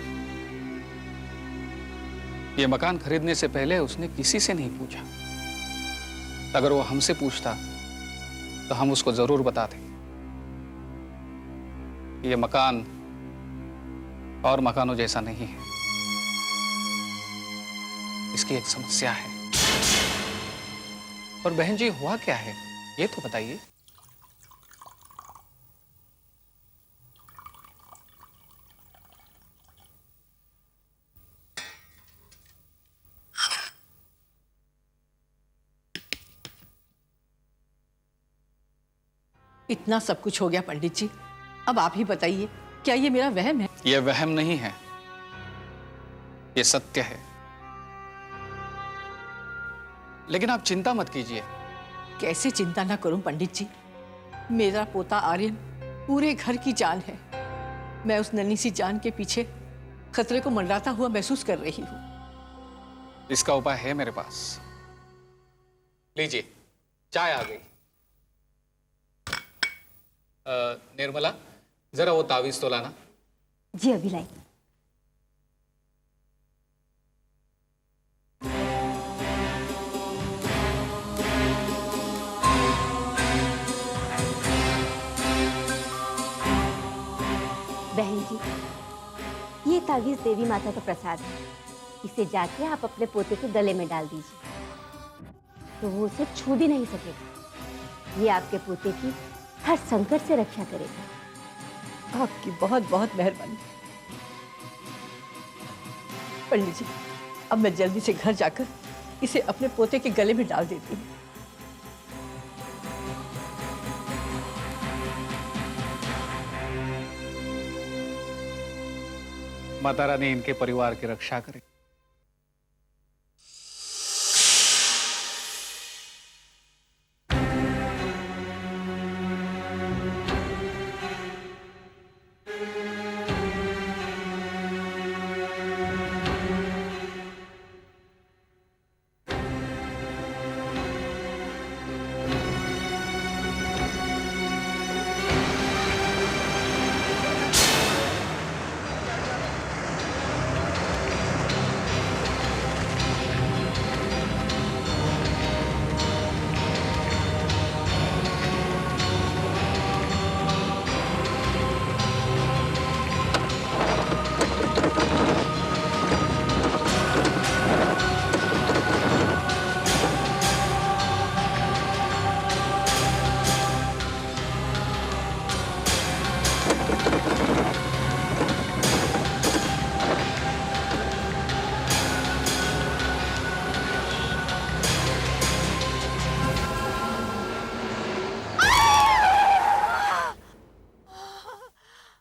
ये मकान खरीदने से पहले उसने किसी से नहीं पूछा। अगर वो हमसे पूछता तो हम उसको जरूर बताते। ये मकान और मकानों जैसा नहीं है, इसकी एक समस्या है। और बहन जी हुआ क्या है ये तो बताइए। इतना सब कुछ हो गया पंडित जी, अब आप ही बताइए, क्या ये मेरा वहम है? यह वहम नहीं है, यह सत्य है। लेकिन आप चिंता मत कीजिए। कैसे चिंता ना करूं पंडित जी? मेरा पोता आर्यन पूरे घर की जान है। मैं उस नन्ही सी जान के पीछे खतरे को मंडराता हुआ महसूस कर रही हूं। इसका उपाय है मेरे पास। लीजिए, चाय आ गई। निर्मला, जरा वो तावीज तो लाना। जी अभी लाई। जी, ये ताबीज देवी माता का प्रसाद है। इसे जाके आप अपने पोते के गले में डाल दीजिए, तो वो उसे छू भी नहीं सकेगा। ये आपके पोते की हर संकट से रक्षा करेगा। आपकी बहुत बहुत मेहरबानी पंडित जी। अब मैं जल्दी से घर जाकर इसे अपने पोते के गले में डाल देती हूँ। माता रानी इनके परिवार की रक्षा करे।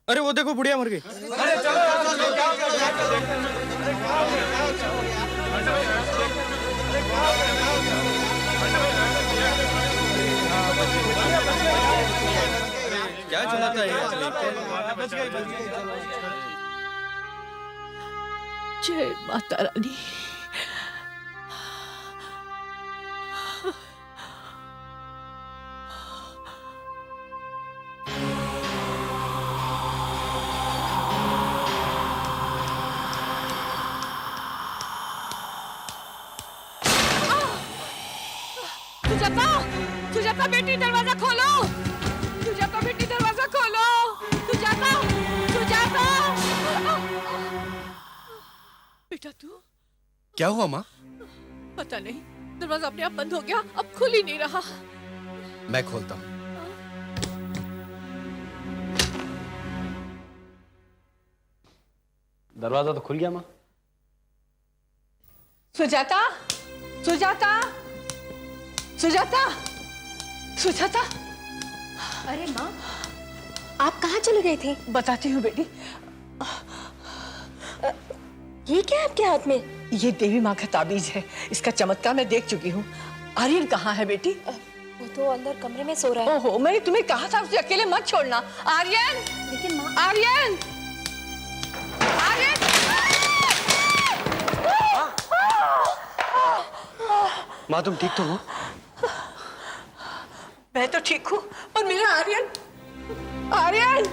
अरे वो देखो बुढ़िया मर गई। क्या चलाता है जय माता रानी। सुजाता, सुजाता बेटी दरवाजा खोलो। सुजाता बेटी दरवाजा खोलो। सुजाता, सुजाता। बेटा तू? क्या हुआ माँ? पता नहीं, दरवाजा अपने आप बंद हो गया, अब खुल ही नहीं रहा। मैं खोलता हूँ। दरवाजा तो खुल गया माँ। सुजाता, सुजाता, सुजाता, सुजाता। अरे माँ, आप कहाँ चले गए थे? बताती हूँ बेटी। ये क्या है आपके हाथ में? ये देवी माँ का ताबीज है। इसका चमत्कार मैं देख चुकी हूँ। आर्यन कहाँ है बेटी? वो तो अंदर कमरे में सो रहा है। ओहो, मैंने तुम्हें कहा था उसे अकेले मत छोड़ना। आर्यन! लेकिन माँ, आर्यन! आर्यन! माँ तुम ठीक तो हो? मैं तो ठीक हूँ, पर मेरा आर्यन, आर्यन!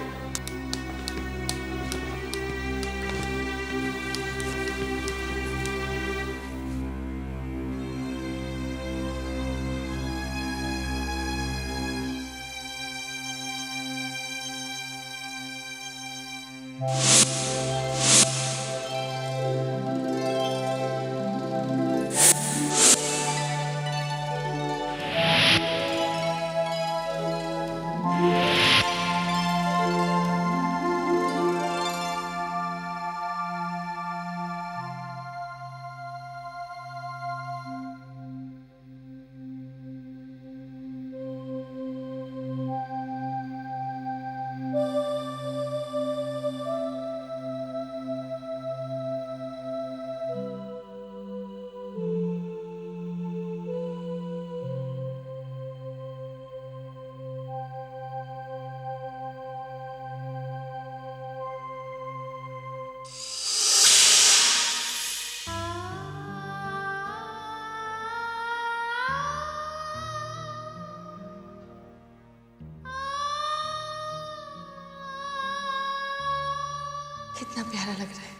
कितना प्यारा लग रहा है।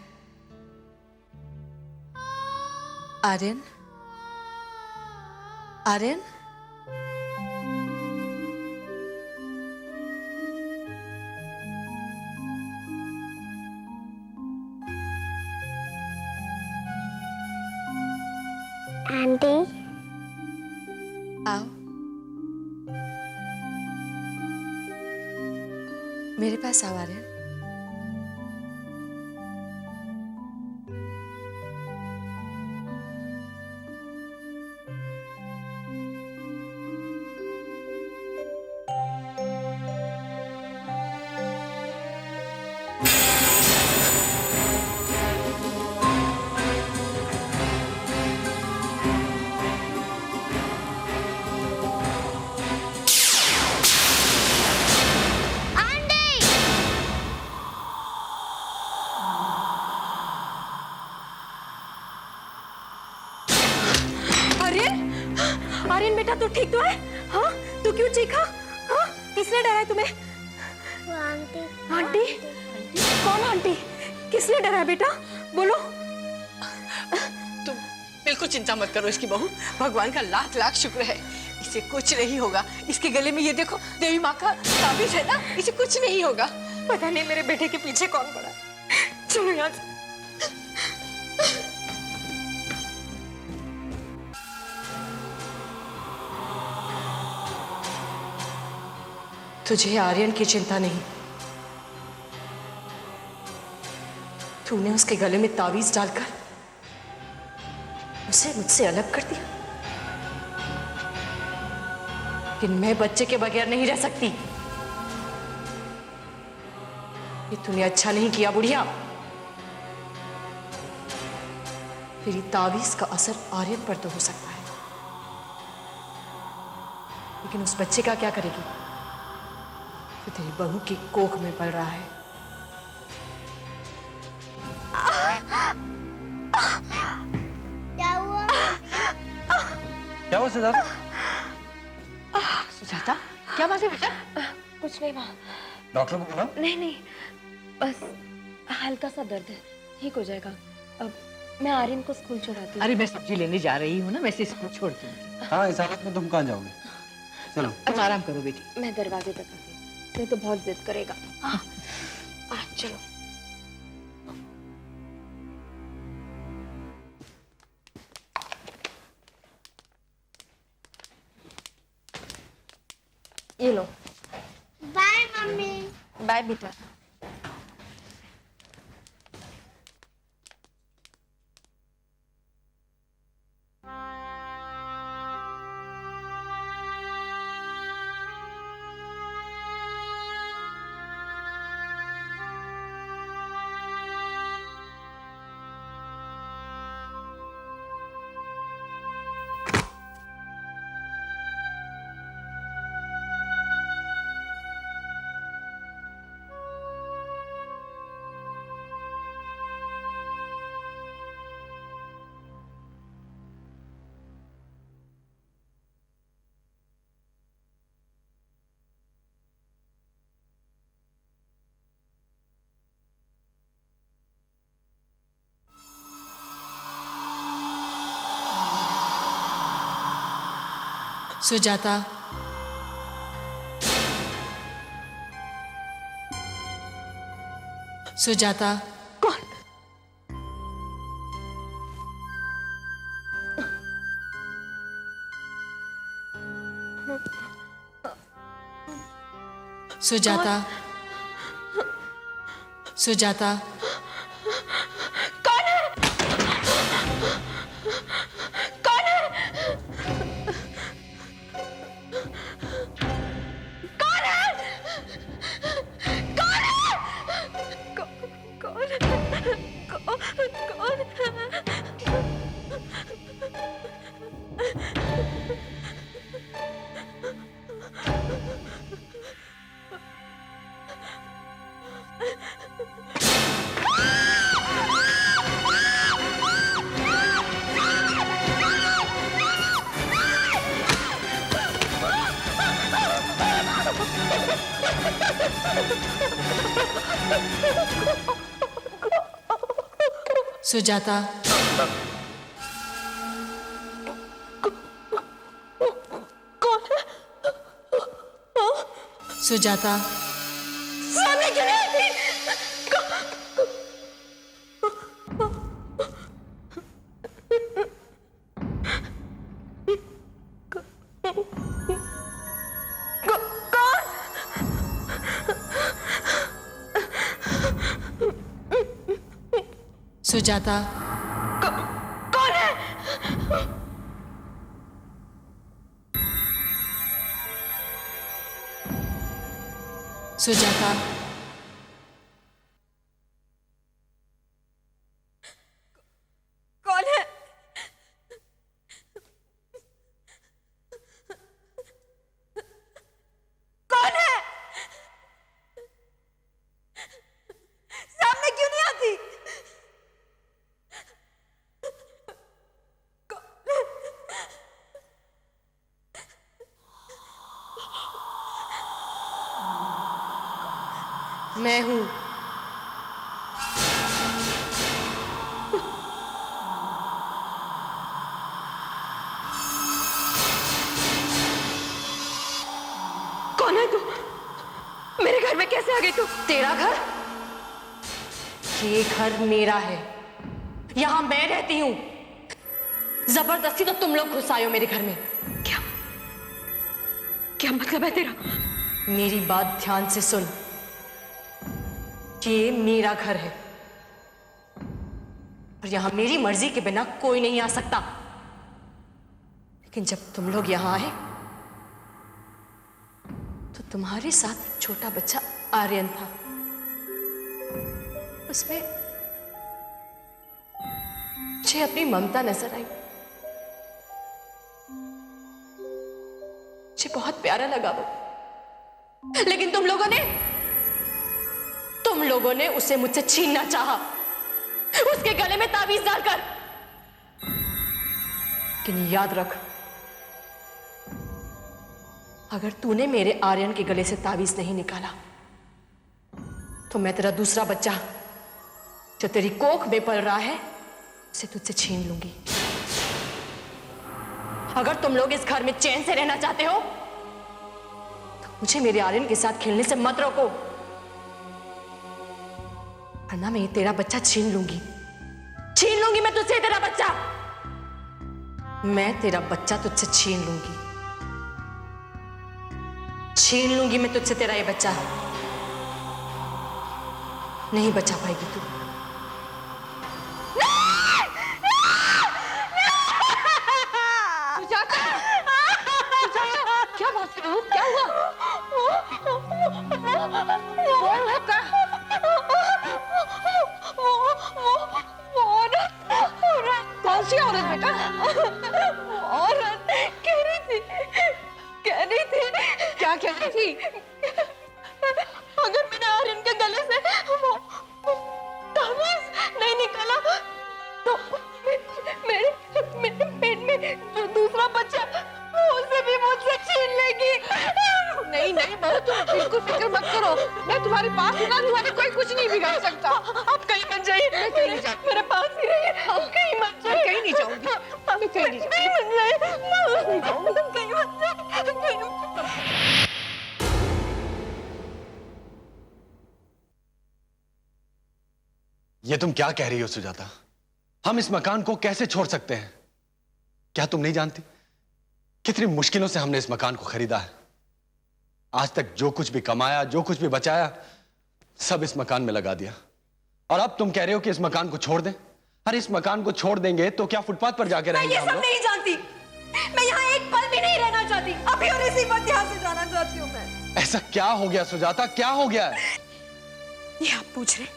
आर्यन, आर्यन, आंटी आओ मेरे पास आओ आर्यन। आर्यन बेटा तू ठीक तो है? हाँ तू क्यों चीखा? हाँ किसने डराया तुम्हें? वो आंटी आंटी? कौन आंटी? किसने डराया बेटा? बोलो। तुम बिल्कुल चिंता मत करो इसकी बहू, भगवान का लाख लाख शुक्र है, इसे कुछ नहीं होगा। इसके गले में ये देखो देवी माँ का ताबीज है ना, इसे कुछ नहीं होगा। पता नहीं मेरे बेटे के पीछे कौन पड़ा है। चलो यहाँ से। तुझे आर्यन की चिंता नहीं, तूने उसके गले में तावीज डालकर उसे मुझसे अलग कर दिया। लेकिन मैं बच्चे के बगैर नहीं रह सकती। ये तूने अच्छा नहीं किया बुढ़िया। तेरी तावीज का असर आर्यन पर तो हो सकता है, लेकिन उस बच्चे का क्या करेगी जो तेरी बहू की कोख में पल रहा है? क्या हुआ? क्या हुआ सुजाता? सुजाता क्या बात है बेटा? कुछ नहीं माँ। डॉक्टर को बुलाओ। नहीं नहीं, बस हल्का सा दर्द है, ठीक हो जाएगा। अब मैं आर्यन को स्कूल छोड़ाती हूँ। अरे मैं सब्जी लेने जा रही हूँ ना, वैसे इसको छोड़ दूंगी। हाँ इस हालत में तुम कहाँ जाओगे? चलो तुम आराम करो बेटी। मैं दरवाजे तक आती हूँ, नहीं तो बहुत जिद करेगा। चलो। ये लो। Bye mummy. बाय बेटा। सुजाता, सुजाता। कौन? सुजाता, सुजाता। कौन है? कौन है? कौन है? कौन है? कौन सुजाता, सुजाता। सामने क्यों नहीं आती? सुजाता। कौन है? सुजाता, कौन है? कौन है? सामने क्यों नहीं आती? मैं हूं। कौन है तू? मेरे घर में कैसे आ गई तू? तेरा घर? ये घर मेरा है, यहां मैं रहती हूं। जबरदस्ती तो तुम लोग घुस आए हो मेरे घर में। क्या क्या मतलब है तेरा? मेरी बात ध्यान से सुन। ये मेरा घर है और यहां मेरी मर्जी के बिना कोई नहीं आ सकता। लेकिन जब तुम लोग यहां आए तो तुम्हारे साथ एक छोटा बच्चा आर्यन था। उसमें मुझे अपनी ममता नजर आई। मुझे बहुत प्यारा लगा वो। लेकिन तुम लोगों ने उसे मुझसे छीनना चाहा, उसके गले में ताबीज डालकर। लेकिन याद रख, अगर तूने मेरे आर्यन के गले से ताबीज नहीं निकाला तो मैं तेरा दूसरा बच्चा जो तेरी कोख में पल रहा है उसे तुझसे छीन लूंगी। अगर तुम लोग इस घर में चैन से रहना चाहते हो तो मुझे मेरे आर्यन के साथ खेलने से मत रोको, वरना मैं तेरा बच्चा छीन लूंगी मैं तुझसे तेरा बच्चा। मैं तेरा बच्चा तुझसे छीन लूंगी मैं तुझसे तेरा ये बच्चा। नहीं बचा पाएगी तू। क्या बात है? क्या हुआ? कौन सी औरत बेटा? औरत कह रही थी क्या कह रही थी? अगर मैंने आर्यन के गले से वो ताबीज नहीं निकाला तो मेरे पेट में जो दूसरा बच्चा उसे भी मुझसे छीन लेगी। नहीं बहू, तुम बिल्कुल फिक्र मत करो। मैं तुम्हारे पास हूं ना, तुम्हारे कोई कुछ नहीं बिगाड़ सकता। आप कहीं मत जाइए। मैं कहीं नहीं जाऊंगी। मेरे पास ही रहिए। आप कहीं मत जाइए। मैं कहीं नहीं जाऊंगी। मैं कहीं नहीं जाऊंगी। कहीं मत जाइए। कहीं मत जाइए। ये तुम क्या कह रही हो सुजाता? हम इस मकान को कैसे छोड़ सकते हैं? क्या तुम नहीं जानती कितनी मुश्किलों से हमने इस मकान को खरीदा है? आज तक जो कुछ भी कमाया, जो कुछ भी बचाया, सब इस मकान में लगा दिया। और अब तुम कह रहे हो कि इस मकान को छोड़ दें? अरे इस मकान को छोड़ देंगे तो क्या फुटपाथ पर जाके रहेंगे हम लोग? मैं ये सब नहीं जानती। मैं यहाँ एक पल भी नहीं रहना चाहती। अभी और इसी वक्त यहाँ से जाना चाहती हूँ मैं। ऐसा क्या हो गया सुजाता? क्या हो गया है? ये आप पूछ रहे?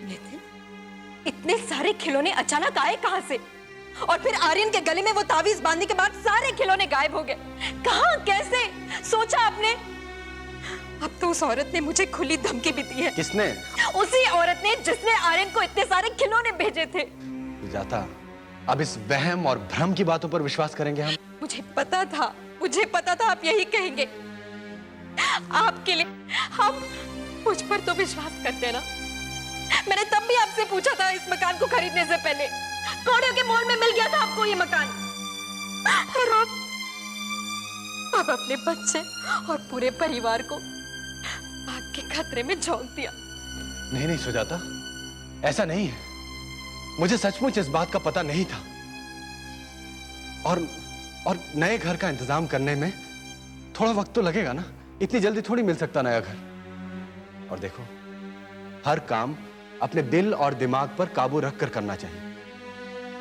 नितिन, इतने सारे खिलौने अचानक आए कहां से? और फिर आर्यन के गले में वो ताबीज बांधने के बाद सारे खिलौने गायब हो गए। कहां, कैसे? सोचा आपने? अब तो उस औरत ने मुझे खुली धमकी भी दी है। किसने? उसी औरत ने जिसने आर्यन को इतने सारे खिलौने भेजे थे। सुजाता, अब इस वहम और भ्रम की बातों पर विश्वास करेंगे हम? मुझे पता था आप यही कहेंगे। आपके लिए हम मुझ पर तो विश्वास करते ना। मैंने तब भी आपसे पूछा था इस मकान को खरीदने से पहले, कौड़ियों के मोल में मिल गया था आपको ये मकान। और अब अपने बच्चे और पूरे परिवार को आग के खतरे में झोंक दिया। नहीं सुजाता, ऐसा नहीं है। मुझे सचमुच इस बात का पता नहीं था। और नए घर का इंतजाम करने में थोड़ा वक्त तो लगेगा ना। इतनी जल्दी थोड़ी मिल सकता नया घर। और देखो, हर काम अपने दिल और दिमाग पर काबू रखकर करना चाहिए,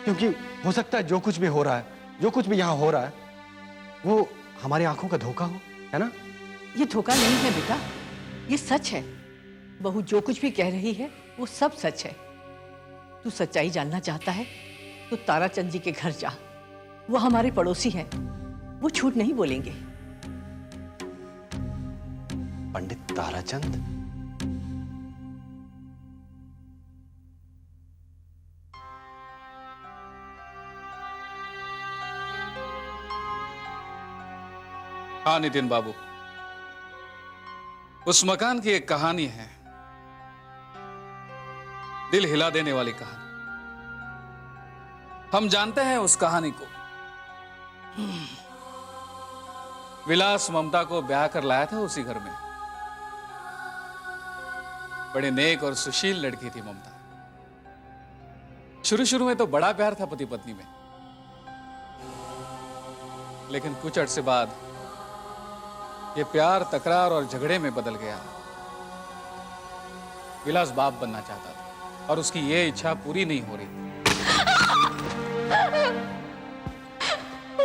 क्योंकि हो सकता है जो कुछ भी हो रहा है, जो कुछ भी यहाँ हो रहा है, वो हमारी आंखों का धोखा हो, है ना? ये धोखा नहीं है बेटा, ये सच है। बहू जो कुछ भी कह रही है वो सब सच है। तू सच्चाई जानना चाहता है तो ताराचंद जी के घर जा, वो हमारे पड़ोसी हैं, वो झूठ नहीं बोलेंगे। पंडित ताराचंद? हाँ नितिन बाबू, उस मकान की एक कहानी है, दिल हिला देने वाली कहानी। हम जानते हैं उस कहानी को। विलास ममता को ब्याह कर लाया था उसी घर में। बड़े नेक और सुशील लड़की थी ममता। शुरू शुरू में तो बड़ा प्यार था पति पत्नी में, लेकिन कुछ अरसे बाद ये प्यार तकरार और झगड़े में बदल गया। विलास बाप बनना चाहता था और उसकी ये इच्छा पूरी नहीं हो रही।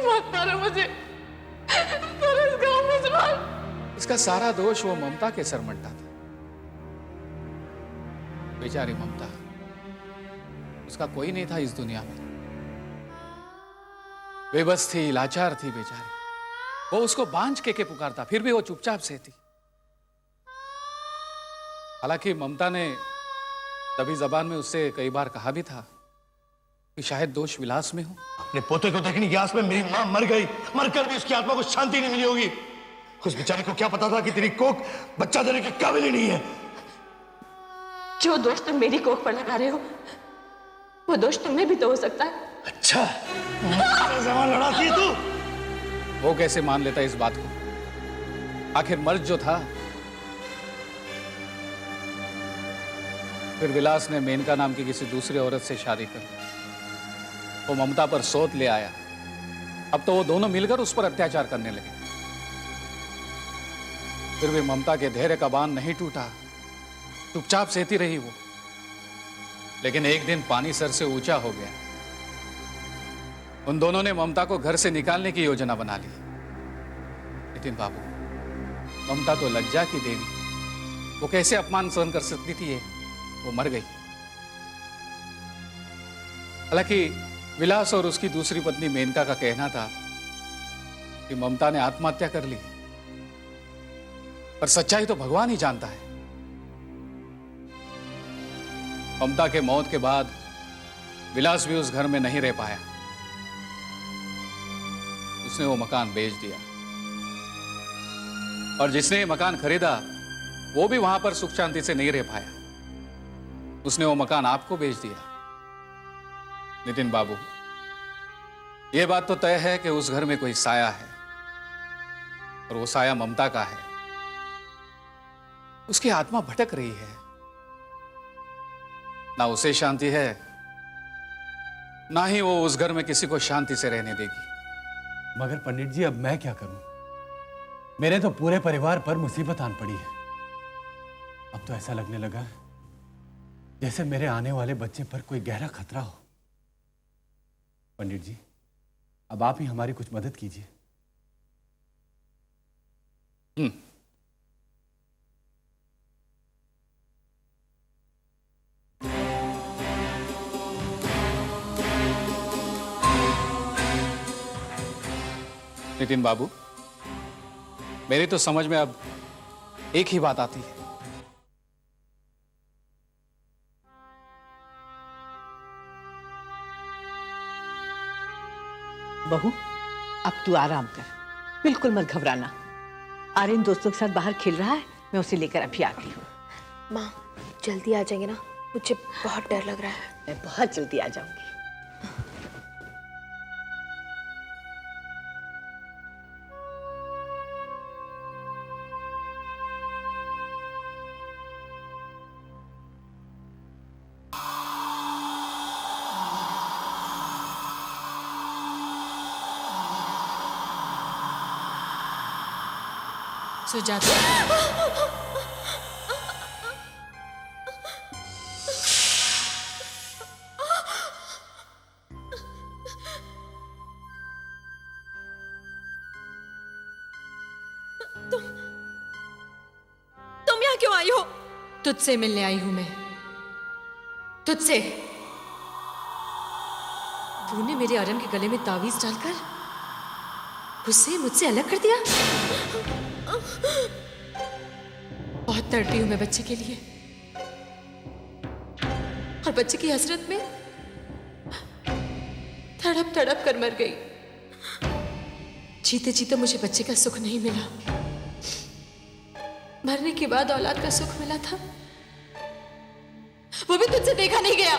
मत मारो मुझे, मारो इस गांव में से मार। इसका सारा दोष वो ममता के सर मंडा था। बेचारी ममता, उसका कोई नहीं था इस दुनिया में। बेबस थी, लाचार थी बेचारी। वो उसको बांझ के पुकारता, फिर भी वो चुपचाप सहती। हालांकि ममता ने तभी जबान में उससे कई बार कहा भी था कि शायद दोष विलास में हो। अपने पोते को देखने की आस में मेरी मां मर गई, मरकर भी उसकी आत्मा को शांति नहीं मिली होगी। उस बेचारे को क्या पता था कि तेरी कोख बच्चा देने के काबिल ही नहीं है। जो दोष तुम मेरी कोख पर लगा रहे हो, वो दोष तुम्हें भी तो हो सकता है। अच्छा, जबान लड़ाती है तू। वो कैसे मान लेता इस बात को? आखिर मर्द जो था। फिर विलास ने मेनका नाम की किसी दूसरी औरत से शादी कर ली। वो ममता पर सोत ले आया। अब तो वो दोनों मिलकर उस पर अत्याचार करने लगे। फिर भी ममता के धैर्य का बांध नहीं टूटा, चुपचाप सहती रही वो। लेकिन एक दिन पानी सर से ऊंचा हो गया। उन दोनों ने ममता को घर से निकालने की योजना बना ली। नितिन बाबू, ममता तो लज्जा की देवी, वो कैसे अपमान सहन कर सकती थी? वो मर गई। हालांकि विलास और उसकी दूसरी पत्नी मेनका का कहना था कि ममता ने आत्महत्या कर ली, पर सच्चाई तो भगवान ही जानता है। ममता के मौत के बाद विलास भी उस घर में नहीं रह पाया। उसने वो मकान बेच दिया, और जिसने ये मकान खरीदा वो भी वहां पर सुख शांति से नहीं रह पाया। उसने वो मकान आपको बेच दिया। नितिन बाबू, ये बात तो तय है कि उस घर में कोई साया है, और वो साया ममता का है। उसकी आत्मा भटक रही है, ना उसे शांति है, ना ही वो उस घर में किसी को शांति से रहने देगी। मगर पंडित जी, अब मैं क्या करूं? मेरे तो पूरे परिवार पर मुसीबत आन पड़ी है। अब तो ऐसा लगने लगा जैसे मेरे आने वाले बच्चे पर कोई गहरा खतरा हो। पंडित जी, अब आप ही हमारी कुछ मदद कीजिए। नितिन बाबू, मेरी तो समझ में अब एक ही बात आती है। बहू, अब तू आराम कर, बिल्कुल मत घबराना। आर्यन दोस्तों के साथ बाहर खेल रहा है, मैं उसे लेकर अभी आ गई हूँ। माँ, जल्दी आ जाएंगे ना? मुझे बहुत डर लग रहा है। मैं बहुत जल्दी आ जाऊंगी। सुजाता, तुझसे मिलने आई हूं मैं, तुझसे। तूने मेरे आर्यन के गले में तावीज डालकर उसे मुझसे अलग कर दिया। बहुत तड़पी हूं मैं बच्चे के लिए, और बच्चे की हसरत में तड़प तड़प कर मर गई। जीते जीते मुझे बच्चे का सुख नहीं मिला, मरने के बाद औलाद का सुख मिला था, वो भी तुझसे देखा नहीं गया।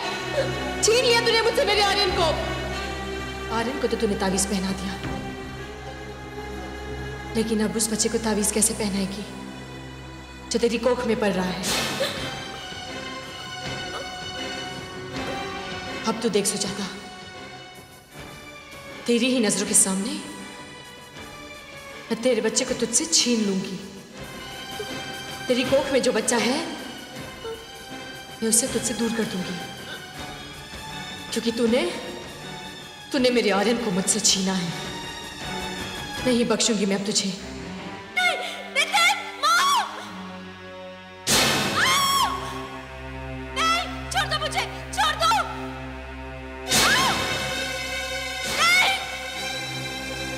छीन लिया तूने मुझसे मेरे आर्यन को। आर्यन को तो तूने तावीज पहना दिया, लेकिन अब उस बच्चे को तावीज कैसे पहनाएगी जो तेरी कोख में पड़ रहा है? अब तू देख सुजाता, तेरी ही नजरों के सामने मैं तेरे बच्चे को तुझसे छीन लूंगी। तेरी कोख में जो बच्चा है मैं उसे तुझसे दूर कर दूंगी, क्योंकि तूने मेरे आर्यन को मुझसे छीना है। नहीं बख्शूंगी मैं अब तुझे। छोड़ दो मुझे, छोड़ दो। नहीं,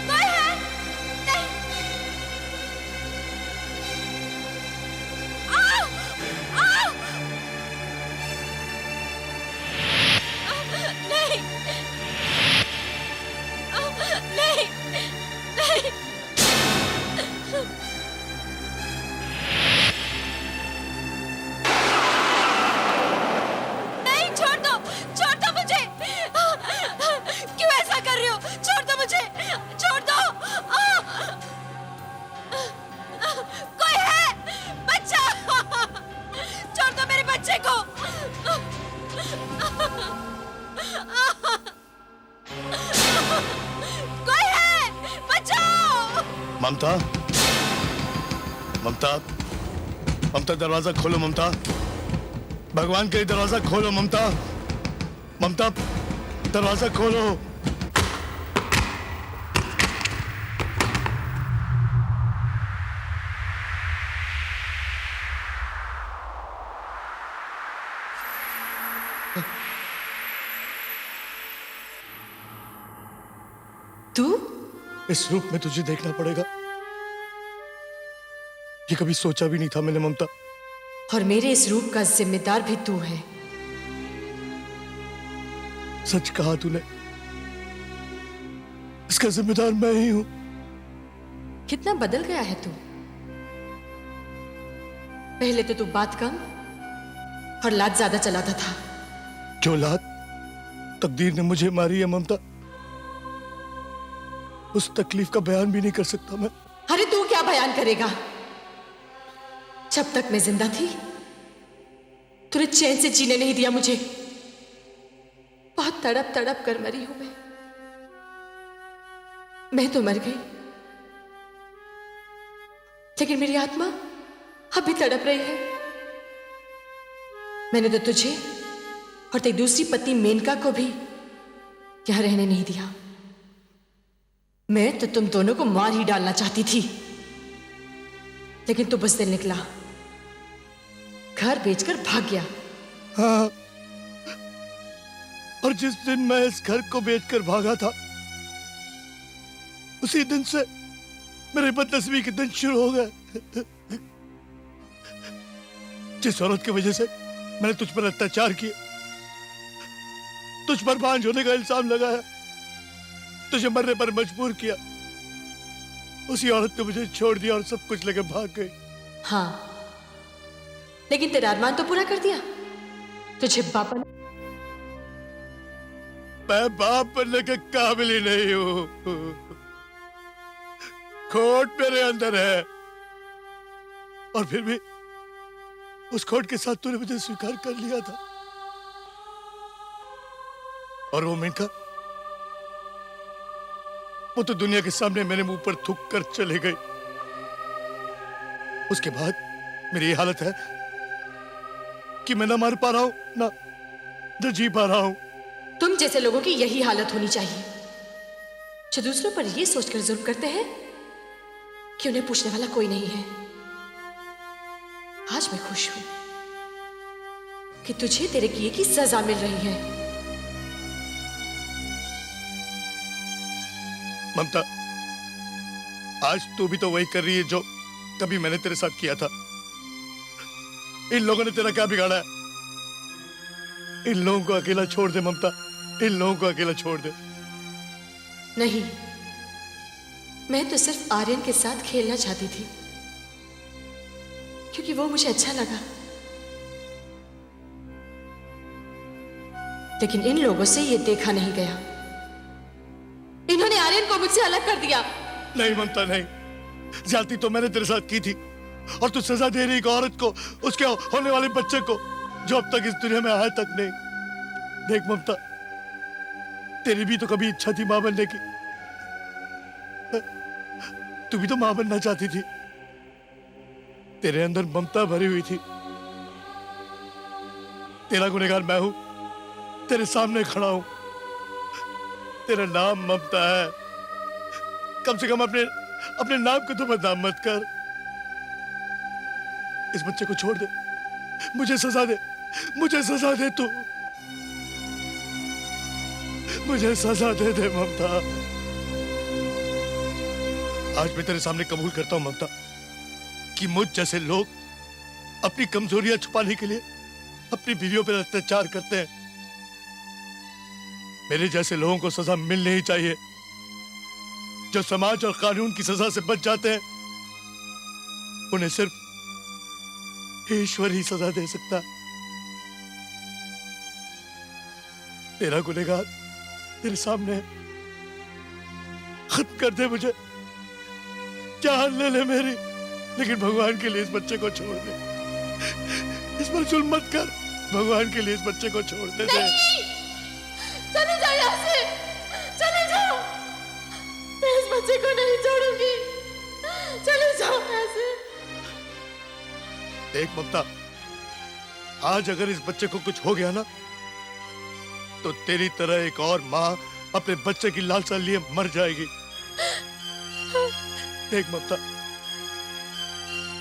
कोई है? नहीं। नहीं, नहीं, नहीं। नहीं, छोड़ दो मुझे। क्यों ऐसा कर रहे हो? छोड़ दो मुझे, छोड़ दो। कोई है? बच्चा, छोड़ दो मेरे बच्चे को। कोई है? बचाओ। ममता, ममता, ममता दरवाजा खोलो। ममता, भगवान के लिए दरवाजा खोलो। ममता, ममता दरवाजा खोलो। तू इस रूप में तुझे देखना पड़ेगा, ये कभी सोचा भी नहीं था मैंने ममता। और मेरे इस रूप का जिम्मेदार भी तू है। सच कहा तूने, इसका जिम्मेदार मैं ही हूं। कितना बदल गया है तू। पहले तो तू बात कम और लात ज्यादा चलाता था। जो लात तकदीर ने मुझे मारी है ममता, उस तकलीफ का बयान भी नहीं कर सकता मैं। अरे तू क्या बयान करेगा? जब तक मैं जिंदा थी तूने चैन से जीने नहीं दिया मुझे। बहुत तड़प तड़प कर मरी हूं मैं तो मर गई, लेकिन मेरी आत्मा अभी तड़प रही है। मैंने तो तुझे और तेरी दूसरी पत्नी मेनका को भी यहां रहने नहीं दिया। मैं तो तुम दोनों को मार ही डालना चाहती थी, लेकिन तू बुज़दिल निकला, घर बेचकर भाग गया। हाँ, और जिस दिन मैं इस घर को बेचकर भागा था, उसी दिन से मेरे बदनसीबी के दिन शुरू हो गए। जिस औरत की वजह से मैंने तुझ पर अत्याचार किए, तुझ पर बांझ होने का इल्जाम लगाया, तुझे मरने पर मजबूर किया, उसी औरत ने मुझे छोड़ दिया और सब कुछ लेकर भाग गई। हाँ, लेकिन तेरा अरमान तो पूरा कर दिया। तुझे बाप बना। मैं बाप बनने के काबिल ही नहीं हूं। खोट मेरे अंदर है, और फिर भी उस खोट के साथ तूने मुझे स्वीकार कर लिया था। और वो मेनका, वो तो दुनिया के सामने मेरे मुंह पर थूक कर चले गई। उसके बाद मेरी ये हालत है कि मैं ना मर पा रहा हूं, ना जी पा रहा हूं। तुम जैसे लोगों की यही हालत होनी चाहिए, जो दूसरों पर यह सोचकर जुल्म करते हैं कि उन्हें पूछने वाला कोई नहीं है। आज मैं खुश हूं कि तुझे तेरे किए की सजा मिल रही है। ममता, आज तू भी तो वही कर रही है जो कभी मैंने तेरे साथ किया था। इन लोगों ने तेरा क्या बिगाड़ा है? इन लोगों को अकेला छोड़ दे ममता, इन लोगों को अकेला छोड़ दे। नहीं, मैं तो सिर्फ आर्यन के साथ खेलना चाहती थी, क्योंकि वो मुझे अच्छा लगा। लेकिन इन लोगों से ये देखा नहीं गया। इन्होंने आर्यन को मुझसे अलग कर दिया। नहीं ममता, नहीं। ज्यादती तो मैंने तेरे साथ की थी, और तू सजा दे रही एक औरत को, उसके होने वाले बच्चे को, जो अब तक इस दुनिया में आया तक नहीं। देख ममता, तेरी भी तो कभी इच्छा थी मां बनने की। तू भी तो मां बनना चाहती थी। तेरे अंदर ममता भरी हुई थी। तेरा गुनहगार मैं हूं, तेरे सामने खड़ा हूं। तेरा नाम ममता है। कम से कम अपने नाम को तो बदनाम मत कर। इस बच्चे को छोड़ दे, मुझे सजा दे, मुझे सजा दे तू, मुझे सजा दे दे ममता। आज मैं तेरे सामने कबूल करता हूं ममता, कि मुझ जैसे लोग अपनी कमजोरियां छुपाने के लिए अपनी बीवियों पर अत्याचार करते हैं। मेरे जैसे लोगों को सजा मिलनी ही चाहिए। जो समाज और कानून की सजा से बच जाते हैं, उन्हें सिर्फ ईश्वर ही सजा दे सकता है। तेरा गुनहगार तेरे सामने है। खत्म कर दे मुझे, जान ले ले मेरी, लेकिन भगवान के लिए इस बच्चे को छोड़ दे। इस पर जुल्म मत कर, भगवान के लिए इस बच्चे को छोड़ दे। चले जाओ यहाँ से, चले जाओ। मैं इस बच्चे को नहीं छोड़ूंगी। चले जाओ यहाँ से। देख ममता, आज अगर इस बच्चे को कुछ हो गया ना, तो तेरी तरह एक और माँ अपने बच्चे की लालसा लिए मर जाएगी। देख ममता,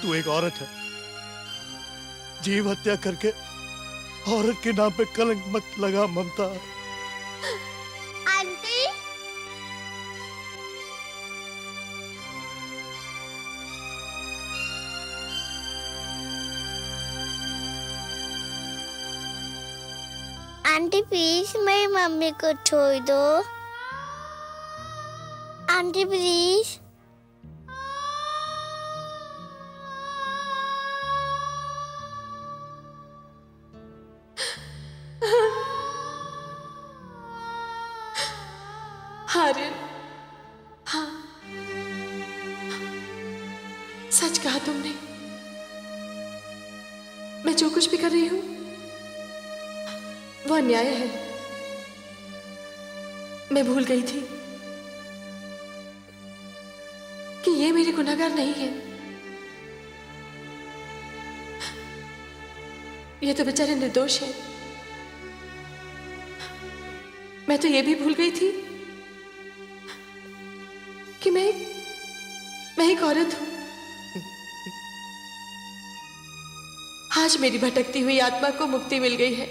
तू एक औरत है। जीव हत्या करके औरत के नाम पे कलंक मत लगा ममता। आंटी, आंटी प्लीज मेरी मम्मी को छोड़ दो। Aunty please. आर्यन, हाँ, सच कहा तुमने। मैं जो कुछ भी कर रही हूं वो अन्याय है। मैं भूल गई थी कि ये मेरे गुनहगार नहीं है। ये तो बेचारे निर्दोष हैं। मैं तो ये भी भूल गई थी कि मैं एक औरत हूं। आज मेरी भटकती हुई आत्मा को मुक्ति मिल गई है,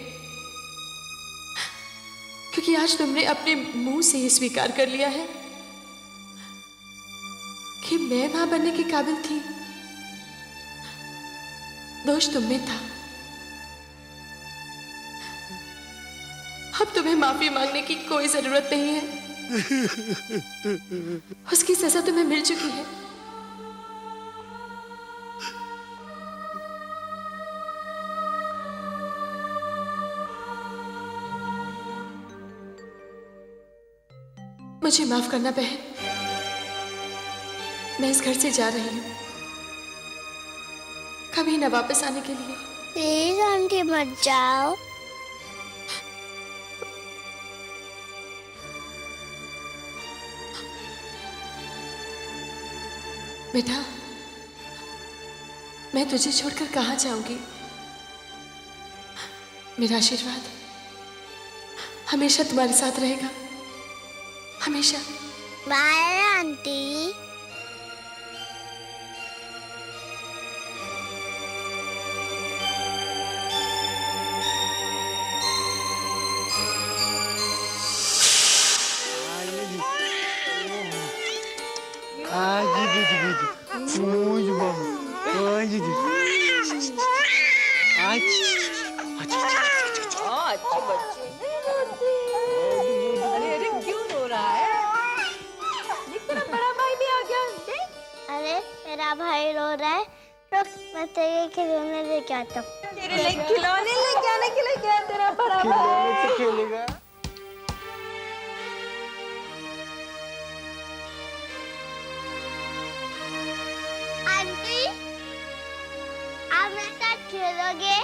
क्योंकि आज तुमने अपने मुंह से ही स्वीकार कर लिया है कि मैं मां बनने के काबिल थी। दोष तुम में था। अब तुम्हें माफी मांगने की कोई जरूरत नहीं है। उसकी सजा तुम्हें मिल चुकी है। मुझे माफ करना बहन। मैं इस घर से जा रही हूँ, कभी ना वापस आने के लिए। प्लीज आंटी मत जाओ। बेटा, मैं तुझे छोड़कर कहाँ जाऊंगी। मेरा आशीर्वाद हमेशा तुम्हारे साथ रहेगा, हमेशा। Bye aunty. है, रुक मैं तेरे खिलौने लेके आता हूँ। तेरे लिए खिलौने लेके आने के लिए क्या तेरा बड़ा खिलौने से खेलेगा। आंटी, आप मेरे साथ खेलोगे?